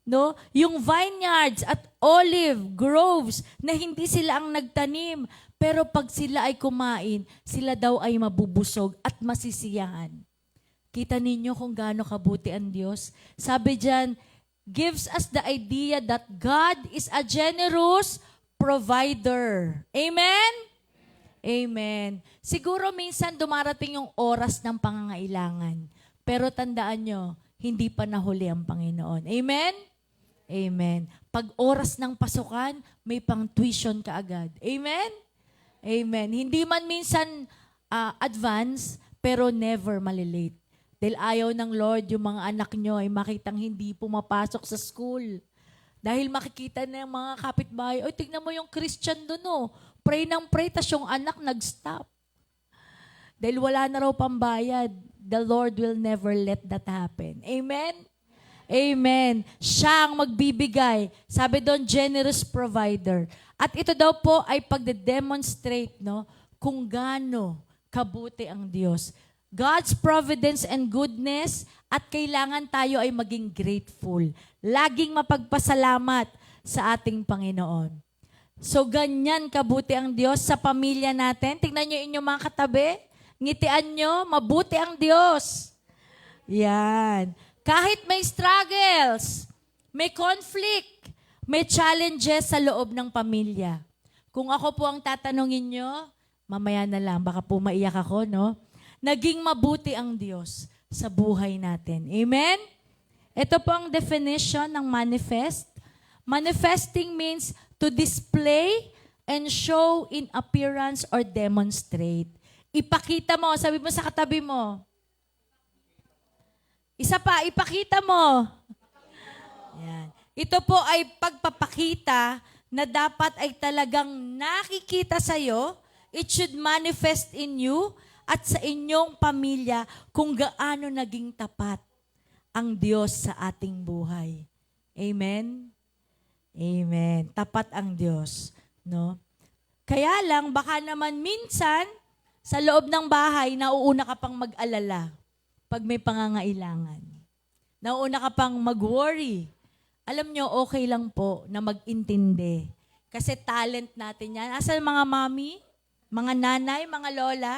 no? Yung vineyards at olive groves na hindi sila ang nagtanim, pero pag sila ay kumain, sila daw ay mabubusog at masisiyahan. Kita ninyo kung gaano kabuti ang Diyos. Sabi diyan, gives us the idea that God is a generous provider. Amen? Amen. Siguro minsan dumarating yung oras ng pangangailangan. Pero tandaan nyo, hindi pa nahuli ang Panginoon. Amen? Amen. Pag oras ng pasukan, may pang tuition ka agad. Amen? Amen. Hindi man minsan advance, pero never malilate. Dahil ayaw ng Lord yung mga anak nyo ay makitang hindi pumapasok sa school. Dahil makikita na yung mga kapitbahay, oy, tignan mo yung Christian doon, oh. Pray ng pray, tas yung anak nag-stop. Dahil wala na raw pambayad, the Lord will never let that happen. Amen? Amen. Siya ang magbibigay. Sabi doon, generous provider. At ito daw po ay pagde-demonstrate, no, kung gaano kabuti ang Diyos. God's providence and goodness, at kailangan tayo ay maging grateful. Laging mapagpasalamat sa ating Panginoon. So, ganyan kabuti ang Diyos sa pamilya natin. Tingnan nyo inyong mga katabi. Ngitian nyo, mabuti ang Diyos. Yan. Kahit may struggles, may conflict, may challenges sa loob ng pamilya. Kung ako po ang tatanungin nyo, mamaya na lang, baka po maiyak ako, no? Naging mabuti ang Diyos sa buhay natin. Amen? Ito po ang definition ng manifest. Manifesting means to display and show in appearance or demonstrate. Ipakita mo, sabi mo sa katabi mo. Isa pa, ipakita mo. Yan. Ito po ay pagpapakita na dapat ay talagang nakikita sa'yo. It should manifest in you at sa inyong pamilya kung gaano naging tapat ang Diyos sa ating buhay. Amen? Amen. Tapat ang Diyos. No? Kaya lang, baka naman minsan, sa loob ng bahay, nauuna ka pang mag-alala pag may pangangailangan. Nauuna ka pang mag-worry. Alam nyo, okay lang po na mag-intindi. Kasi talent natin yan. Asan mga mami, mga nanay, mga lola?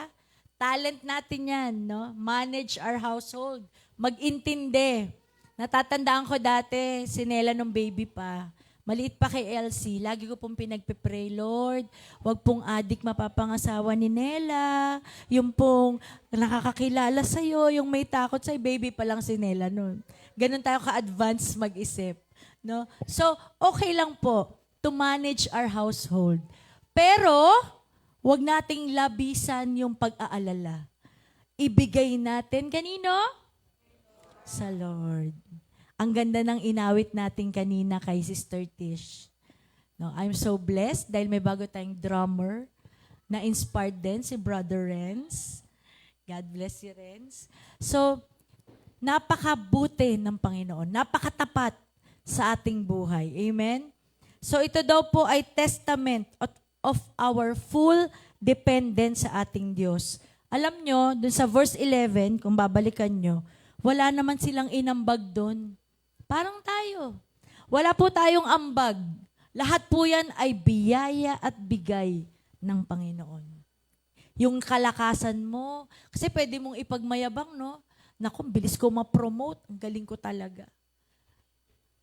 Talent natin yan, no? Manage our household. Mag-intindi. Natatandaan ko dati, si Nela nung baby pa. Maliit pa kay Elsie, lagi ko pong pinagpipray, Lord, wag pong adik mapapangasawa ni Nela. Yung pong nakakakilala sa'yo, yung may takot sa'yo, baby pa lang si Nela nun. Ganun tayo ka-advance mag-isip. No? So, okay lang po to manage our household. Pero, wag nating labisan yung pag-aalala. Ibigay natin kanino? Sa Lord. Ang ganda ng inawit natin kanina kay Sister Tish. No, I'm so blessed dahil may bago tayong drummer na inspired din si Brother Renz. God bless you, Renz. So, napakabuti ng Panginoon. Napakatapat sa ating buhay. Amen? So, ito daw po ay testament of our full dependence sa ating Diyos. Alam nyo, dun sa verse 11, kung babalikan nyo, wala naman silang inambag dun. Parang tayo. Wala po tayong ambag. Lahat po yan ay biyaya at bigay ng Panginoon. Yung kalakasan mo, kasi pwede mong ipagmayabang, no? Naku, bilis ko ma-promote. Ang galing ko talaga.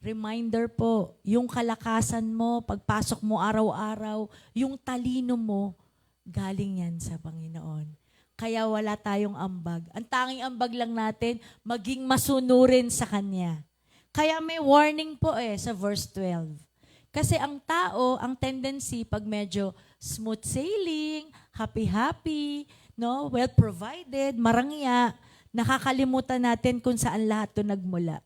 Reminder po, yung kalakasan mo, pagpasok mo araw-araw, yung talino mo, galing yan sa Panginoon. Kaya wala tayong ambag. Ang tanging ambag lang natin, maging masunurin sa Kanya. Kaya may warning po sa verse 12. Kasi ang tao, ang tendency, pag medyo smooth sailing, happy-happy, no, well-provided, marangya, nakakalimutan natin kung saan lahat ito nagmula.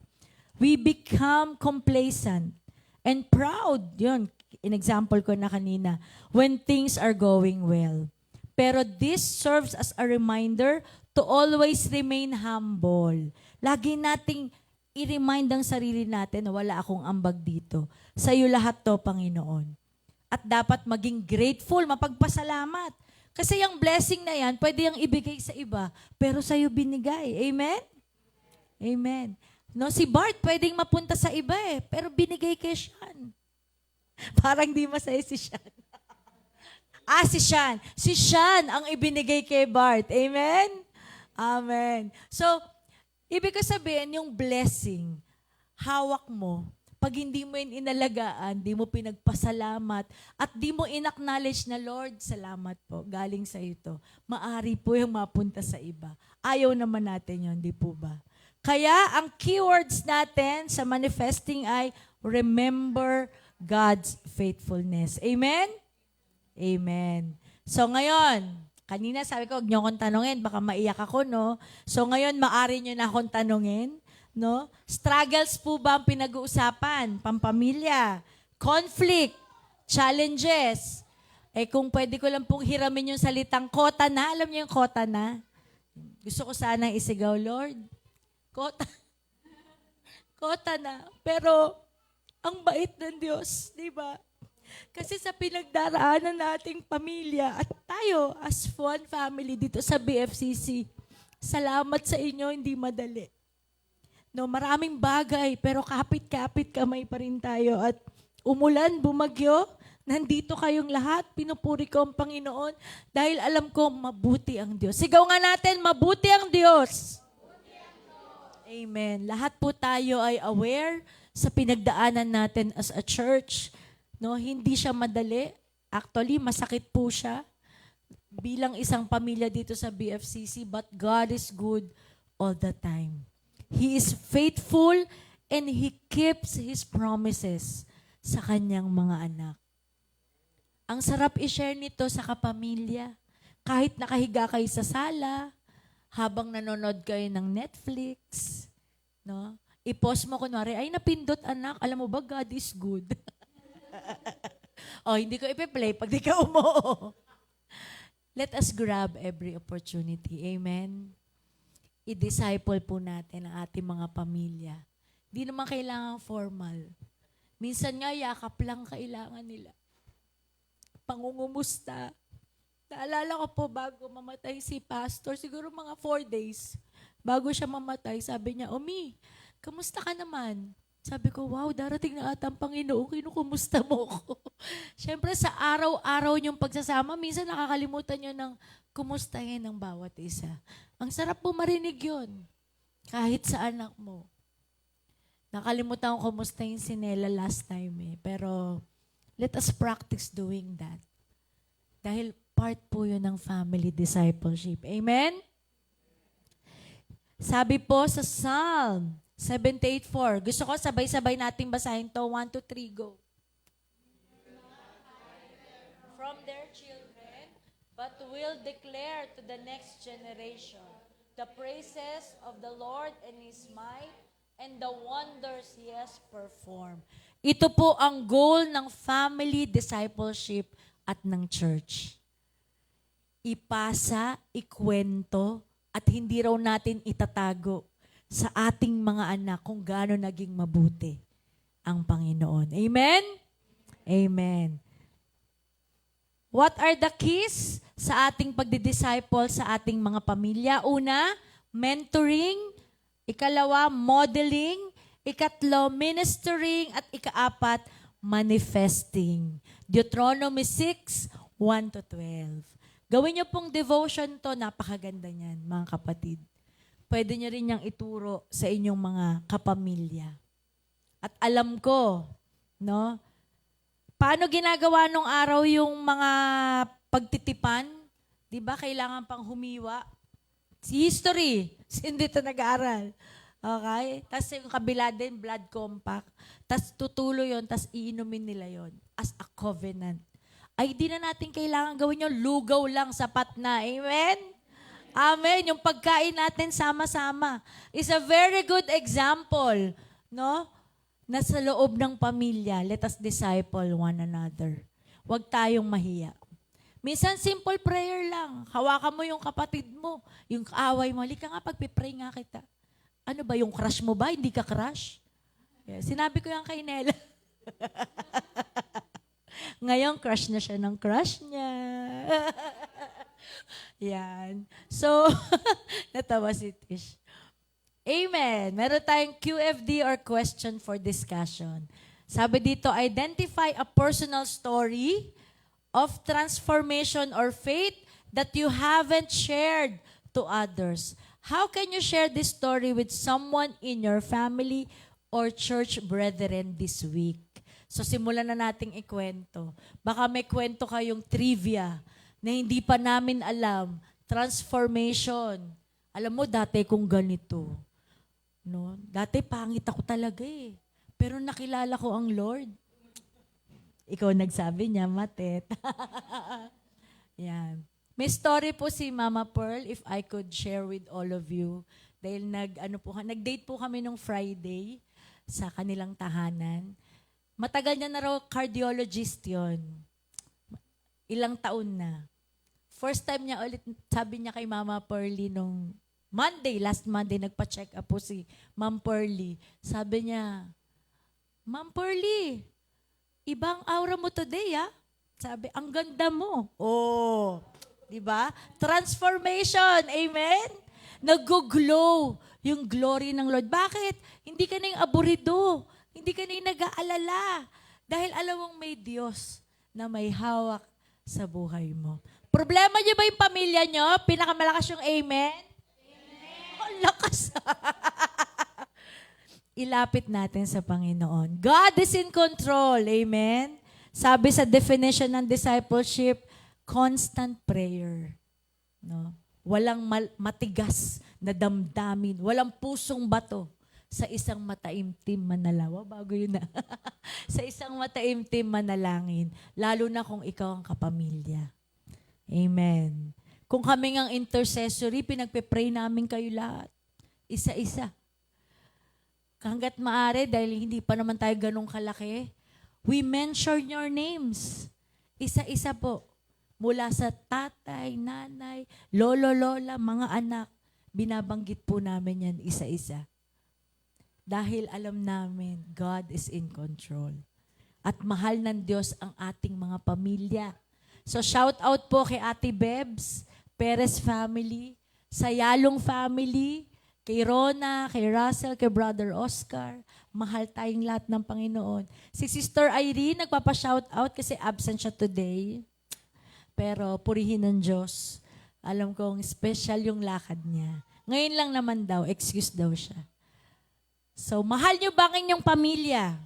We become complacent and proud. Yun, in example ko na kanina, when things are going well. Pero this serves as a reminder to always remain humble. Lagi nating i-remind ang sarili natin na wala akong ambag dito. Sa iyo lahat to, Panginoon. At dapat maging grateful, mapagpasalamat. Kasi yung blessing na yan, pwede yung ibigay sa iba, pero sa iyo binigay. Amen? Amen. No, si Bart pwedeng mapunta sa iba pero binigay kay Sean. Parang di masaya si Sean. Si Sean. Si Sean ang ibinigay kay Bart. Amen? Amen. So, ibig ko sabihin, yung blessing, hawak mo, pag hindi mo yun inalagaan, di mo pinagpasalamat, at di mo in-acknowledge na, Lord, salamat po, galing sa ito. Maari po yung mapunta sa iba. Ayaw naman natin yun, di po ba? Kaya, ang keywords natin sa manifesting ay, remember God's faithfulness. Amen? Amen. So ngayon, kanina sabi ko, huwag niyo akong tanungin, baka maiyak ako, no? So ngayon, maari niyo na akong tanungin, no? Struggles po ba ang pinag-uusapan? Pampamilya, conflict, challenges. Kung pwede ko lang pong hiramin yung salitang kota na, alam niyo yung kota na? Gusto ko sana isigaw, Lord, kota. Kota na. Pero, ang bait ng Diyos, di ba? Kasi sa pinagdaraanan nating pamilya at tayo as one family dito sa BFCC, salamat sa inyo, hindi madali. No, maraming bagay, pero kapit-kapit kamay pa rin tayo. At umulan, bumagyo, nandito kayong lahat, pinupuri ko ang Panginoon dahil alam ko mabuti ang Diyos. Sigaw nga natin, mabuti ang Diyos. Amen. Lahat po tayo ay aware sa pinagdaanan natin as a church. No, hindi siya madali. Actually, masakit po siya bilang isang pamilya dito sa BFCC, but God is good all the time. He is faithful and He keeps His promises sa kanyang mga anak. Ang sarap i-share nito sa kapamilya. Kahit nakahiga kayo sa sala, habang nanonood kayo ng Netflix, no? I-post mo kunwari, ay napindot anak, alam mo ba God is good. Hindi ko ipe-play pag di ka umoo. Let us grab every opportunity. Amen? I-disciple po natin ang ating mga pamilya. Di naman kailangan formal. Minsan nga, yakap lang kailangan nila. Pangungumusta. Naalala ko po bago mamatay si pastor, siguro mga 4 days, bago siya mamatay, sabi niya, Omi, kamusta ka naman? Sabi ko, wow, darating na ata ang Panginoon, kinukumusta mo ko. Siyempre, sa araw-araw niyong pagsasama, minsan nakakalimutan niyo ng kumustahin ng bawat isa. Ang sarap po marinig yun, kahit sa anak mo. Nakalimutan ko kumustahin si Nela last time pero let us practice doing that. Dahil part po yun ng family discipleship. Amen? Sabi po sa Psalm 78:4. Gusto ko sabay-sabay natin basahin to. 1, 2, 3, go. From their children, but will declare to the next generation the praises of the Lord and His might and the wonders He has performed. Ito po ang goal ng family discipleship at ng church. Ipasa, ikwento, at hindi raw natin itatago sa ating mga anak kung gaano naging mabuti ang Panginoon. Amen? Amen. What are the keys sa ating pagdidisciple sa ating mga pamilya? Una, mentoring. Ikalawa, modeling. Ikatlo, ministering. At ikaapat, manifesting. Deuteronomy 6, 1-12. Gawin niyo pong devotion to. Napakaganda niyan, mga kapatid. Pwede niyo rin niyang ituro sa inyong mga kapamilya. At alam ko, no, paano ginagawa nung araw yung mga pagtitipan? Di ba kailangan pang humiwa? Si history, hindi ito nag-aaral. Okay? Tapos yung kabila din, blood compact. Tapos tutulo yon, tapos iinumin nila yon as a covenant. Ay, di na natin kailangan gawin yun. Lugaw lang, sapat na. Amen? Amen. Yung pagkain natin sama-sama is a very good example, no? Na sa loob ng pamilya, let us disciple one another. Huwag tayong mahiya. Minsan, simple prayer lang. Hawakan mo yung kapatid mo, yung kaaway mo. Halika nga, pagpipray nga kita. Ano ba, yung crush mo ba? Hindi ka crush? Yeah, sinabi ko yan kay Nela. Ngayon, crush na siya ng crush niya. Yan. So, natawa si Tish. Amen. Meron tayong QFD or question for discussion. Sabi dito, identify a personal story of transformation or faith that you haven't shared to others. How can you share this story with someone in your family or church brethren this week? So simulan na nating ikwento. Baka may kwento kayong trivia na hindi pa namin alam. Transformation. Alam mo, dati kong ganito. No? Dati pangit ako talaga eh. Pero nakilala ko ang Lord. Ikaw nagsabi niya, Matet. Yan. May story po si Mama Pearl, if I could share with all of you. Dahil nag-date po kami nung Friday sa kanilang tahanan. Matagal niya na raw cardiologist yon. Ilang taon na. First time niya ulit, sabi niya kay Mama Pearly nung last Monday, nagpa-check up po si Ma'am Pearly. Sabi niya, Ma'am Pearly, ibang aura mo today, ah. Sabi, ang ganda mo. Oh, di ba? Transformation, amen? Nag-glow yung glory ng Lord. Bakit? Hindi ka na yung aburido. Hindi ka na yung nag-aalala. Dahil alam mong may Diyos na may hawak sa buhay mo. Problema niyo ba yung pamilya niyo? Pinakamalakas yung amen? Amen. Ang lakas. Ilapit natin sa Panginoon. God is in control. Amen? Sabi sa definition ng discipleship, constant prayer. No? Walang matigas na damdamin. Walang pusong bato sa isang mataimtim manalawa. Bago yun na. Sa isang mataimtim manalangin. Lalo na kung ikaw ang kapamilya. Amen. Kung kami ngang intercessory, pinagpe-pray namin kayo lahat. Isa-isa. Hanggat maaari, dahil hindi pa naman tayo ganong kalaki, we mention your names. Isa-isa po. Mula sa tatay, nanay, lolo, lola, mga anak, binabanggit po namin yan isa-isa. Dahil alam namin, God is in control. At mahal ng Diyos ang ating mga pamilya. So shout out po kay Ate Bebs, Perez family, sa Yalong family, kay Rona, kay Russell, kay Brother Oscar. Mahal tayong lahat ng Panginoon. Si Sister Irene, nagpapa-shout out kasi absent siya today. Pero purihin ng Diyos. Alam kong special yung lakad niya. Ngayon lang naman daw, excuse daw siya. So, mahal niyo ba ang inyong pamilya?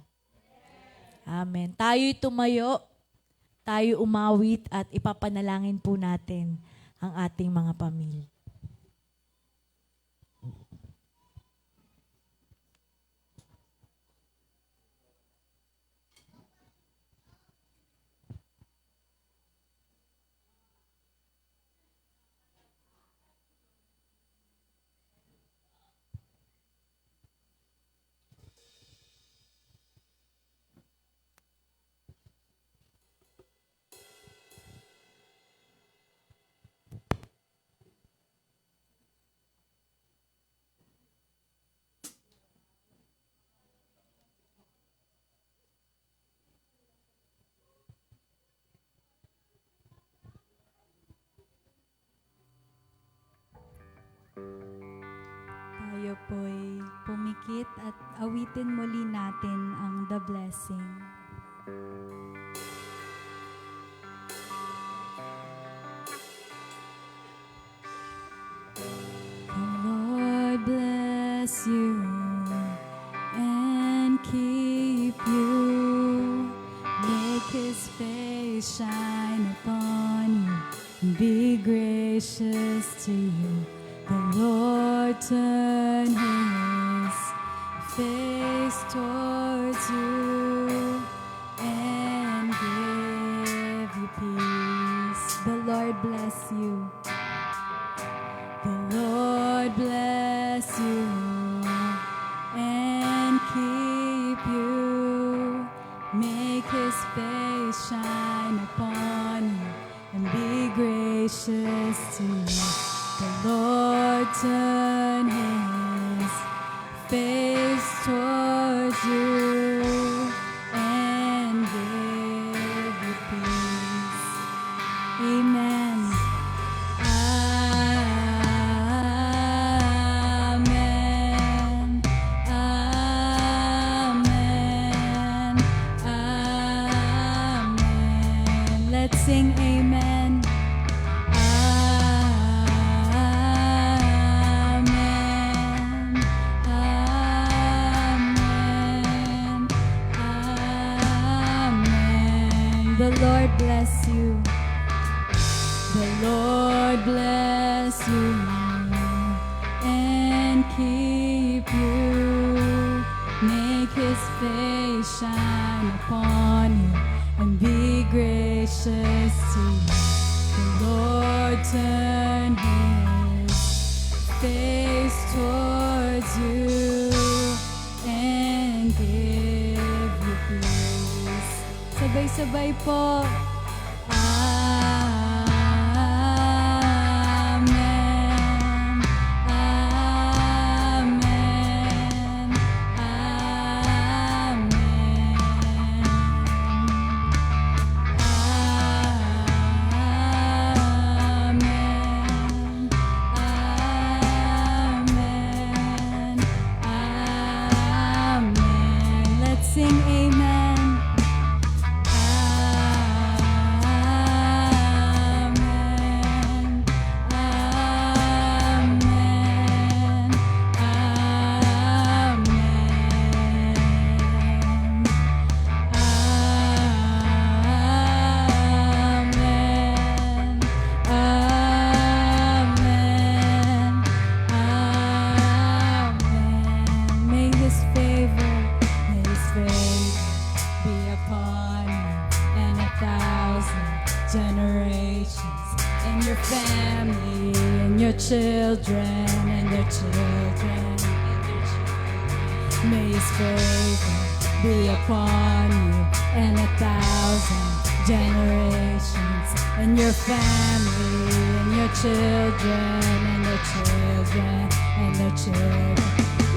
Amen. Tayo'y tumayo, tayo umawit at ipapanalangin po natin ang ating mga pamilya. Tayo po'y pumikit at awitin muli natin ang The Blessing. The Lord bless you and keep you. Make His face shine upon you and be gracious to you. The Lord turn His face towards you and give you peace. The Lord bless you. The Lord bless you and keep you. Make His face shine upon you and be gracious to you. The Lord turn His face towards you and give you peace. Amen. Amen. Lord bless you. The Lord bless you and keep you. Make His face shine upon you and be gracious to you. The Lord turn His face towards you and give you peace. Sabay-sabay po. Amen. Amen. Amen. Amen. Amen. Amen. Let's sing amen. Amen. Amen. Amen. Amen. Amen. Amen. May His favor be upon you and 1,000 generations, and your family, and your children, and their children. May His favor be upon you and 1,000 generations, and your family, and your children, and their children, and their children.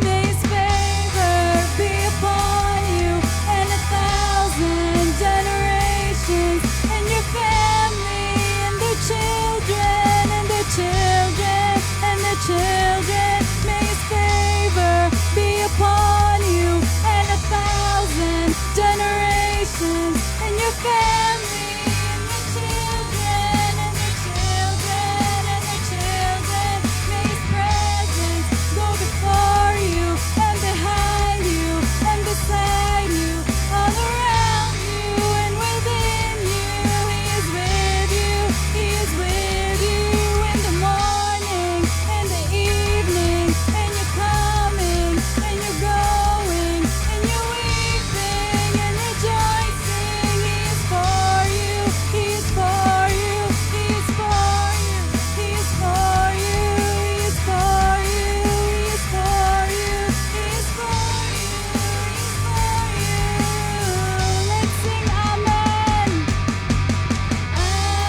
May His favor be upon you and 1,000 generations, and your family, and their children, and their children, and their children. May His favor be upon you and 1,000 generations, and your family, and your children, and their children, and their children. May His presence go before you and behind you and beside you, all around you and within you. He is with you. He is with you in the morning, in the evening, and you're coming, and you're going, and you're weeping and rejoicing. He is for you. He is for you. He is for you. He is for you. He is for you. He is for you. He is for you. He is for you. Let's sing amen. Amen.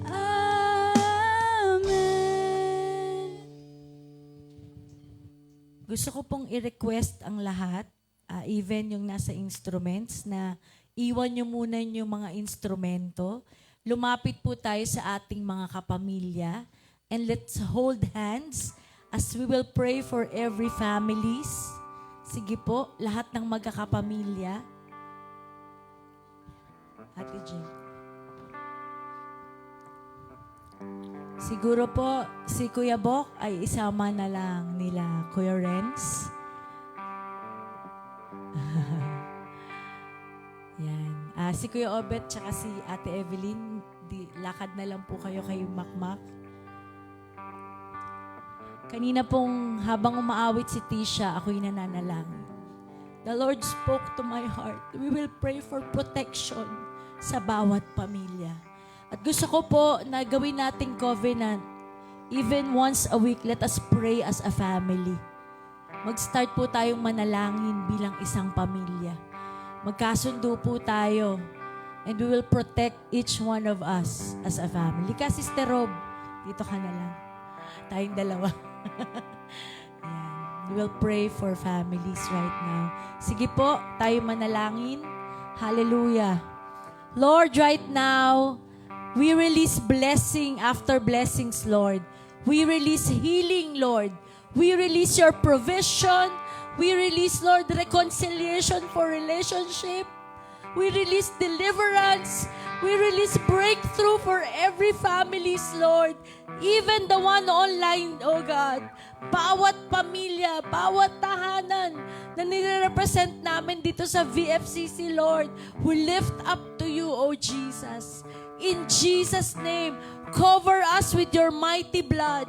Amen. Gusto ko pong i-request ang lahat, even yung nasa instruments, na iwan nyo muna yung mga instrumento. Lumapit po tayo sa ating mga kapamilya. And let's hold hands as we will pray for every families. Sige po, lahat ng magkakapamilya. Ate Jill. Siguro po, si Kuya Bok ay isama na lang nila Kuya Renz. Yan. Si Kuya Obet tsaka si Ate Evelyn, lakad na lang po kayo kay Makmak. Kanina pong habang umaawit si Tisha, ako'y nananalangin. The Lord spoke to my heart. We will pray for protection sa bawat pamilya. At gusto ko po na gawin nating covenant. Even once a week, let us pray as a family. Mag-start po tayong manalangin bilang isang pamilya. Magkasundo po tayo. And we will protect each one of us as a family. Kasi Sister Rob, dito ka na lang. Tayong dalawa. Ayan. We will pray for families right now. Sige po, tayo manalangin. Hallelujah. Lord, right now, we release blessing after blessings, Lord. We release healing, Lord. We release your provision. We release, Lord, reconciliation for relationship. We release deliverance. We release breakthrough for every families, Lord. Even the one online, oh God. Bawat pamilya, bawat tahanan na nire-represent namin dito sa VFCC, Lord. We lift up to you, oh Jesus. In Jesus' name, cover us with your mighty blood.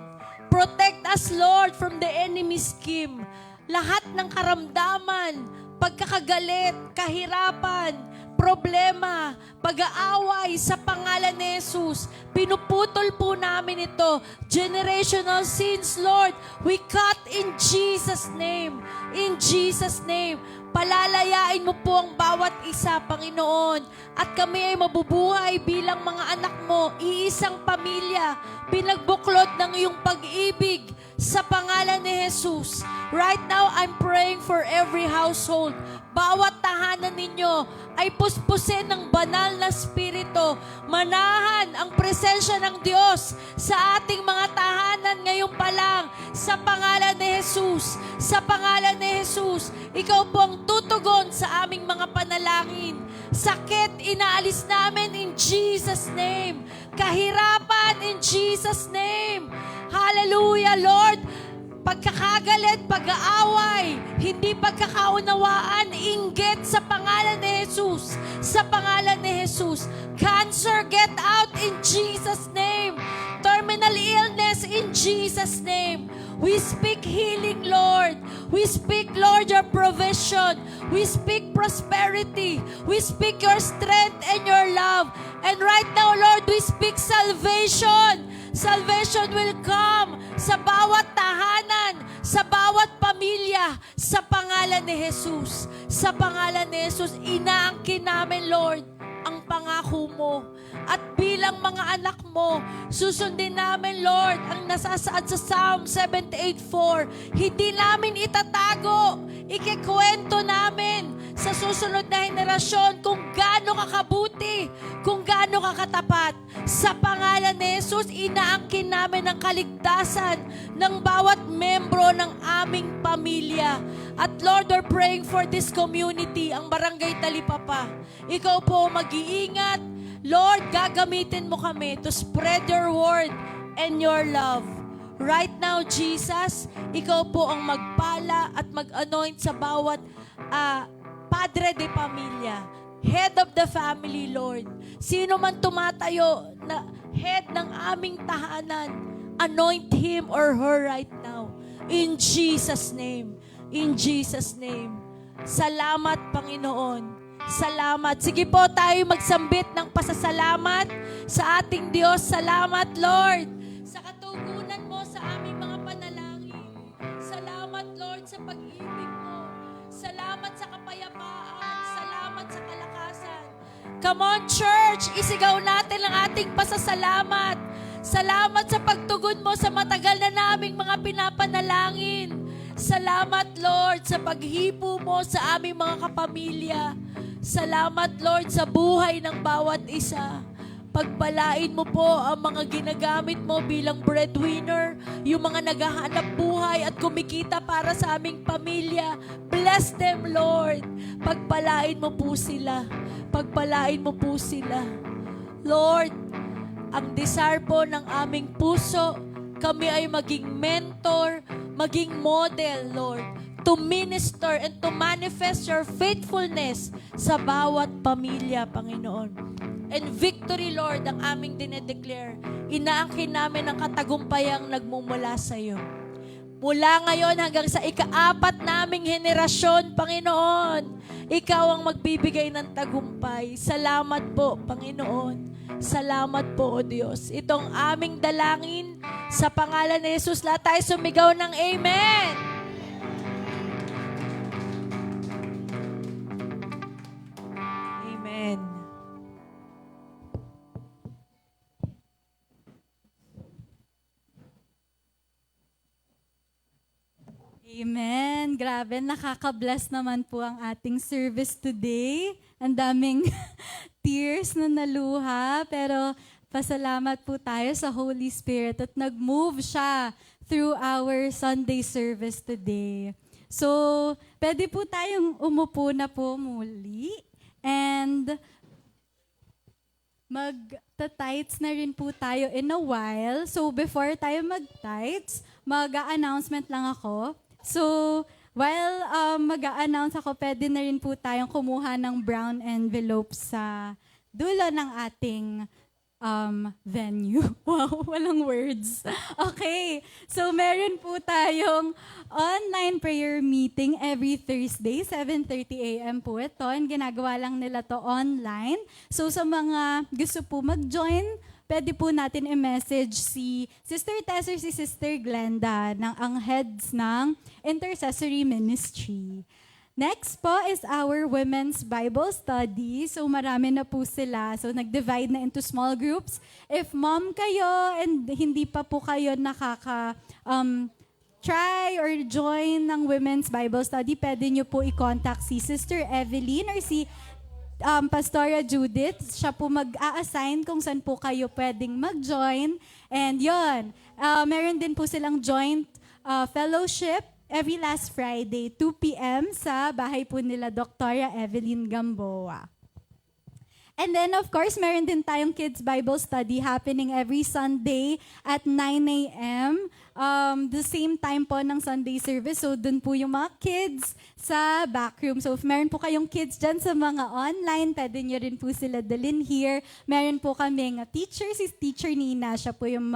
Protect us, Lord, from the enemy's scheme. Lahat ng karamdaman, pagkakagalit, kahirapan, problema, pag-aaway sa pangalan ni Jesus. Pinuputol po namin ito. Generational sins, Lord, we cut in Jesus' name. In Jesus' name. Palalayain mo po ang bawat isa, Panginoon. At kami ay mabubuhay bilang mga anak mo, iisang pamilya, pinagbuklod ng iyong pag-ibig sa pangalan ni Jesus. Right now, I'm praying for every household. Bawat tahanan ninyo ay puspusin ng banal na spirito. Manahan ang presensya ng Diyos sa ating mga tahanan ngayon pa lang sa pangalan ni Jesus. Sa pangalan ni Jesus, ikaw po ang tutugon sa aming mga panalangin. Sakit, inaalis namin in Jesus' name. Kahirapan in Jesus' name. Hallelujah, Lord. Pagkakagalit, pag-aaway, hindi pagkakaunawaan, inggit sa pangalan ni Jesus. Sa pangalan ni Jesus. Cancer, get out in Jesus' name. Terminal illness in Jesus' name. We speak healing, Lord. We speak, Lord, your provision. We speak prosperity. We speak your strength and your love. And right now, Lord, we speak salvation. Salvation will come sa bawat tahanan, sa bawat pamilya, sa pangalan ni Jesus. Sa pangalan ni Jesus, inaangkin namin, Lord, ang pangako mo. At bilang mga anak mo, susundin namin, Lord, ang nasasaad sa Psalm 78:4. Hindi namin itatago, ikikwento namin sa susunod na henerasyon kung gaano kakabuti, kung gaano kakatapat. Sa pangalan ni Jesus, inaangkin namin ang kaligtasan ng bawat membro ng aming pamilya. At Lord, we're praying for this community, ang Barangay Talipapa. Ikaw po mag-iingat. Lord, gagamitin mo kami to spread your word and your love. Right now, Jesus, ikaw po ang magpala at mag-anoint sa bawat padre de pamilya, head of the family, Lord. Sino man tumatayo na head ng aming tahanan, anoint him or her right now. In Jesus' name. In Jesus' name. Salamat, Panginoon. Salamat. Sige po tayo magsambit ng pasasalamat sa ating Diyos. Salamat, Lord, sa katugunan mo sa aming mga panalangin. Salamat, Lord, sa pag-ibig mo. Salamat sa kapayapaan. Salamat sa kalakasan. Come on, church! Isigaw natin ang ating pasasalamat. Salamat sa pagtugon mo sa matagal na naming mga pinapanalangin. Salamat, Lord, sa paghipo mo sa aming mga kapamilya. Salamat, Lord, sa buhay ng bawat isa. Pagpalain mo po ang mga ginagamit mo bilang breadwinner, yung mga naghahanap buhay at kumikita para sa aming pamilya. Bless them, Lord. Pagpalain mo po sila. Pagpalain mo po sila. Lord, ang desire po ng aming puso, kami ay maging mentor, maging model, Lord, to minister and to manifest your faithfulness sa bawat pamilya, Panginoon. And victory, Lord, ang aming dinedeclare. Inaangkin namin ang katagumpayang nagmumula sa iyo. Mula ngayon hanggang sa ika-4 naming henerasyon, Panginoon, ikaw ang magbibigay ng tagumpay. Salamat po, Panginoon. Salamat po, O Diyos. Itong aming dalangin sa pangalan ni Jesus. Lahat tayo sumigaw ng Amen. Amen. Grabe, nakaka-bless naman po ang ating service today. Ang daming tears na naluha, pero pasalamat po tayo sa Holy Spirit at nag-move siya through our Sunday service today. So, pwede po tayong umupo na po muli and mag-tights na rin po tayo in a while. So, before tayo mag-tights, mag-a-announcement lang ako. So, while mag-a-announce ako, pwede na rin po tayong kumuha ng brown envelope sa dulo ng ating venue. Wow, walang words. Okay, so meron po tayong online prayer meeting every Thursday, 7:30 a.m. po ito. Ginagawa lang nila to online. So sa mga gusto po mag-join, pwede po natin i-message si Sister Tess or si Sister Glenda, ang heads ng Intercessory Ministry. Next po is our Women's Bible Study. So marami na po sila. So nag-divide na into small groups. If mom kayo and hindi pa po kayo try or join ng Women's Bible Study, pwede nyo po i-contact si Sister Evelyn or si Pastora Judith. Siya po mag-a-assign kung saan po kayo pwedeng mag-join. And yon, meron din po silang joint fellowship every last Friday, 2 p.m. sa bahay po nila Dr. Evelyn Gamboa. And then, of course, meron din tayong Kids Bible Study happening every Sunday at 9 a.m. The same time po ng Sunday service. So, dun po yung mga kids sa backroom. So, if meron po kayong kids dyan sa mga online, pwede nyo rin po sila dalhin here. Meron po kaming teacher, si Teacher Nina. Siya po yung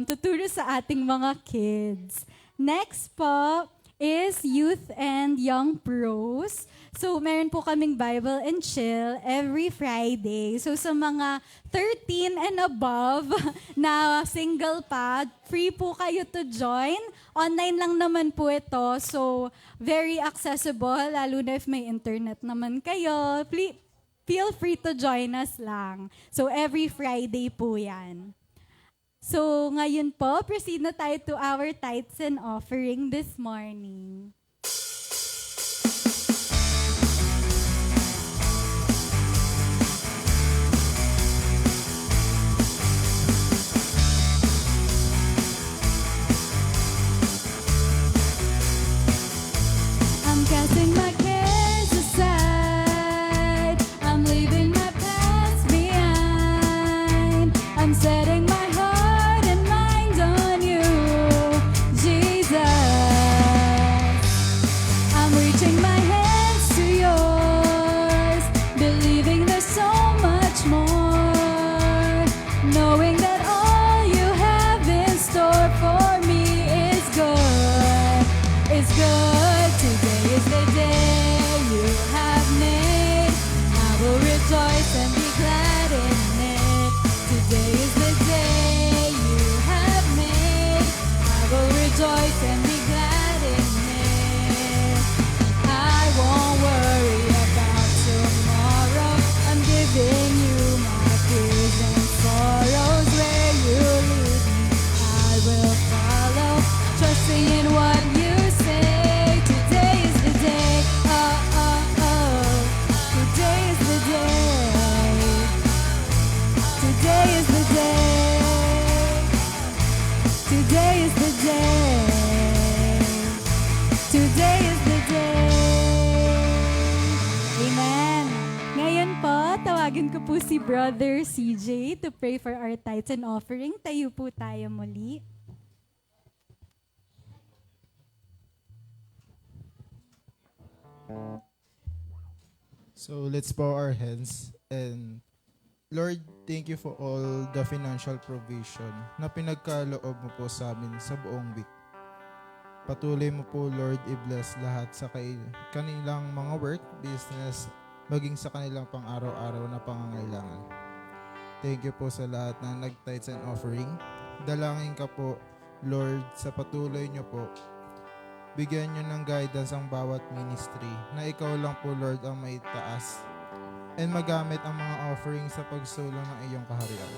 tuturo sa ating mga kids. Next po is Youth and Young Pros. So, meron po kaming Bible and Chill every Friday. So, sa mga 13 and above na single pa, free po kayo to join. Online lang naman po ito. So, very accessible, lalo na if may internet naman kayo. Feel free to join us lang. So, every Friday po yan. So, ngayon po, proceed na tayo to our tithes and offering this morning. I'm casting my cares aside. I'm leaving my past behind. I'm setting my heart and mind on you, Jesus. I'm reaching my hands to yours, believing there's so much more, knowing that all you have in store for me is good, is good. Today is the day you have made. I will rejoice and be glad in it. Today is the day you have made. I will rejoice and be glad in it. I won't worry about tomorrow. I'm giving you my fears and sorrows. Where you lead me, I will follow, trusting in what you say. Today is the day. Oh, oh, oh. Today is the day. Today is the day. Today is the day. Today is the day. Amen. Ngayon po, tawagin ko po si Brother CJ to pray for our tithes and offering. Tayo po tayo muli. So let's bow our hands and Lord, thank you for all the financial provision na pinagkaloob mo po sa amin sa buong week. Patuloy mo po, Lord, i-bless lahat sa kanilang mga work, business, maging sa kanilang pang-araw-araw na pangangailangan. Thank you po sa lahat ng nag-tithes and offering. Dalangin ka po, Lord, sa patuloy nyo po. Bigyan nyo ng guidance ang bawat ministry na ikaw lang po, Lord, ang maitaas and magamit ang mga offering sa pagsulong ng iyong kaharian.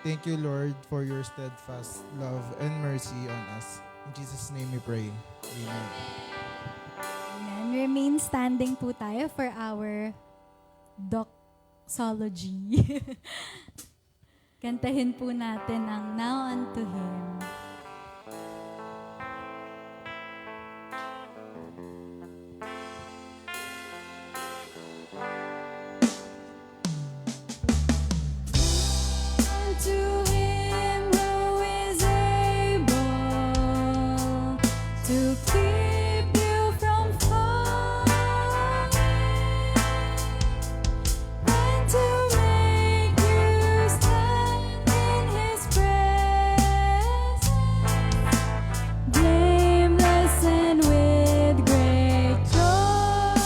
Thank you, Lord, for your steadfast love and mercy on us. In Jesus' name we pray. Amen. Amen. Remain standing po tayo for our doxology. Kantahin po natin ang Now Unto Him. To Him who is able to keep you from falling and to make you stand in His presence, blameless and with great joy.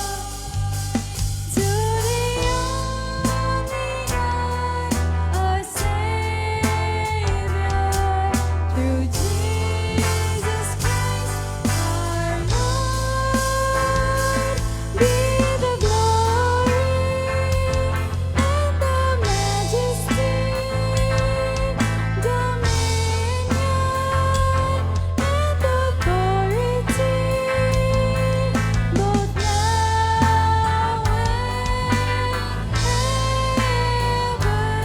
To the only our Savior, through Jesus Christ our Lord, be the glory and the majesty, dominion and authority, both now and ever. Amen.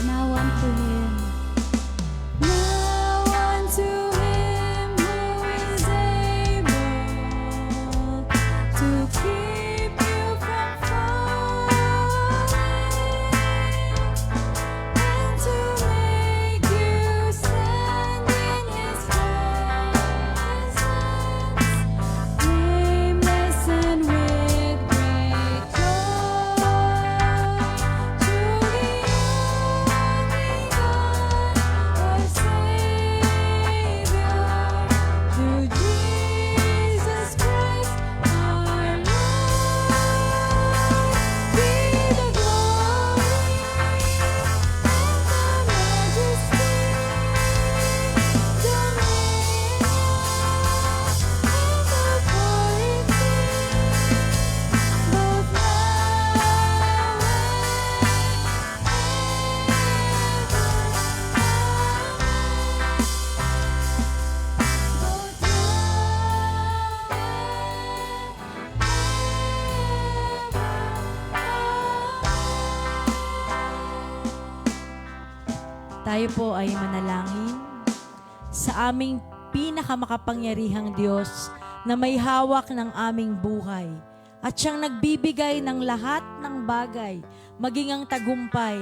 Now unto Him. Now unto Him who is able to keep you from falling and to make you stand in His presence, blameless and with great joy. To the only God, our Savior, through Jesus Christ our Lord, be the glory and the majesty, dominion and authority, both Tayo po ay manalangin sa aming pinakamakapangyarihang Diyos na may hawak ng aming buhay at siyang nagbibigay ng lahat ng bagay, maging ang tagumpay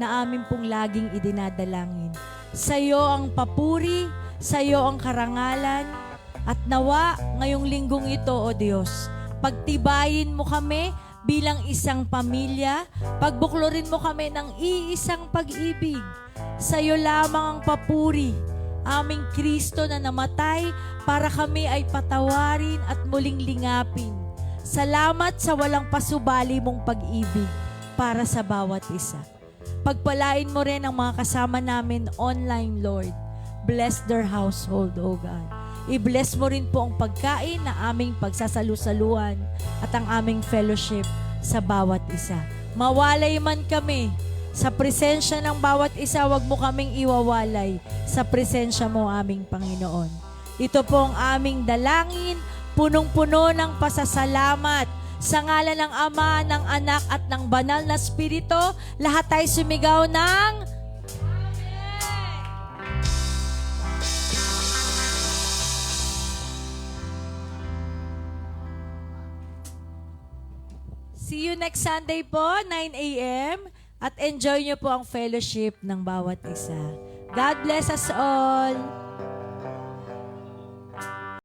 na amin pong laging idinadalangin. Sa iyo ang papuri, sa iyo ang karangalan, at nawa ngayong linggong ito, O Diyos, pagtibayin mo kami bilang isang pamilya, pagbuklorin mo kami ng iisang pag-ibig. Sa iyo lamang ang papuri, aming Kristo na namatay para kami ay patawarin at muling lingapin. Salamat sa walang pasubali mong pag-ibig para sa bawat isa. Pagpalain mo rin ang mga kasama namin online, Lord. Bless their household, O God. I-bless mo rin po ang pagkain na aming pagsasalu-saluan at ang aming fellowship sa bawat isa. Mawalay man kami sa presensya ng bawat isa, wag mo kaming iwawalay sa presensya mo, aming Panginoon. Ito po ang aming dalangin, punong-puno ng pasasalamat. Sa ngalan ng Ama, ng Anak, at ng Banal na Espiritu, lahat tayo sumigaw ng See you next Sunday po, 9 a.m. At enjoy nyo po ang fellowship ng bawat isa. God bless us all.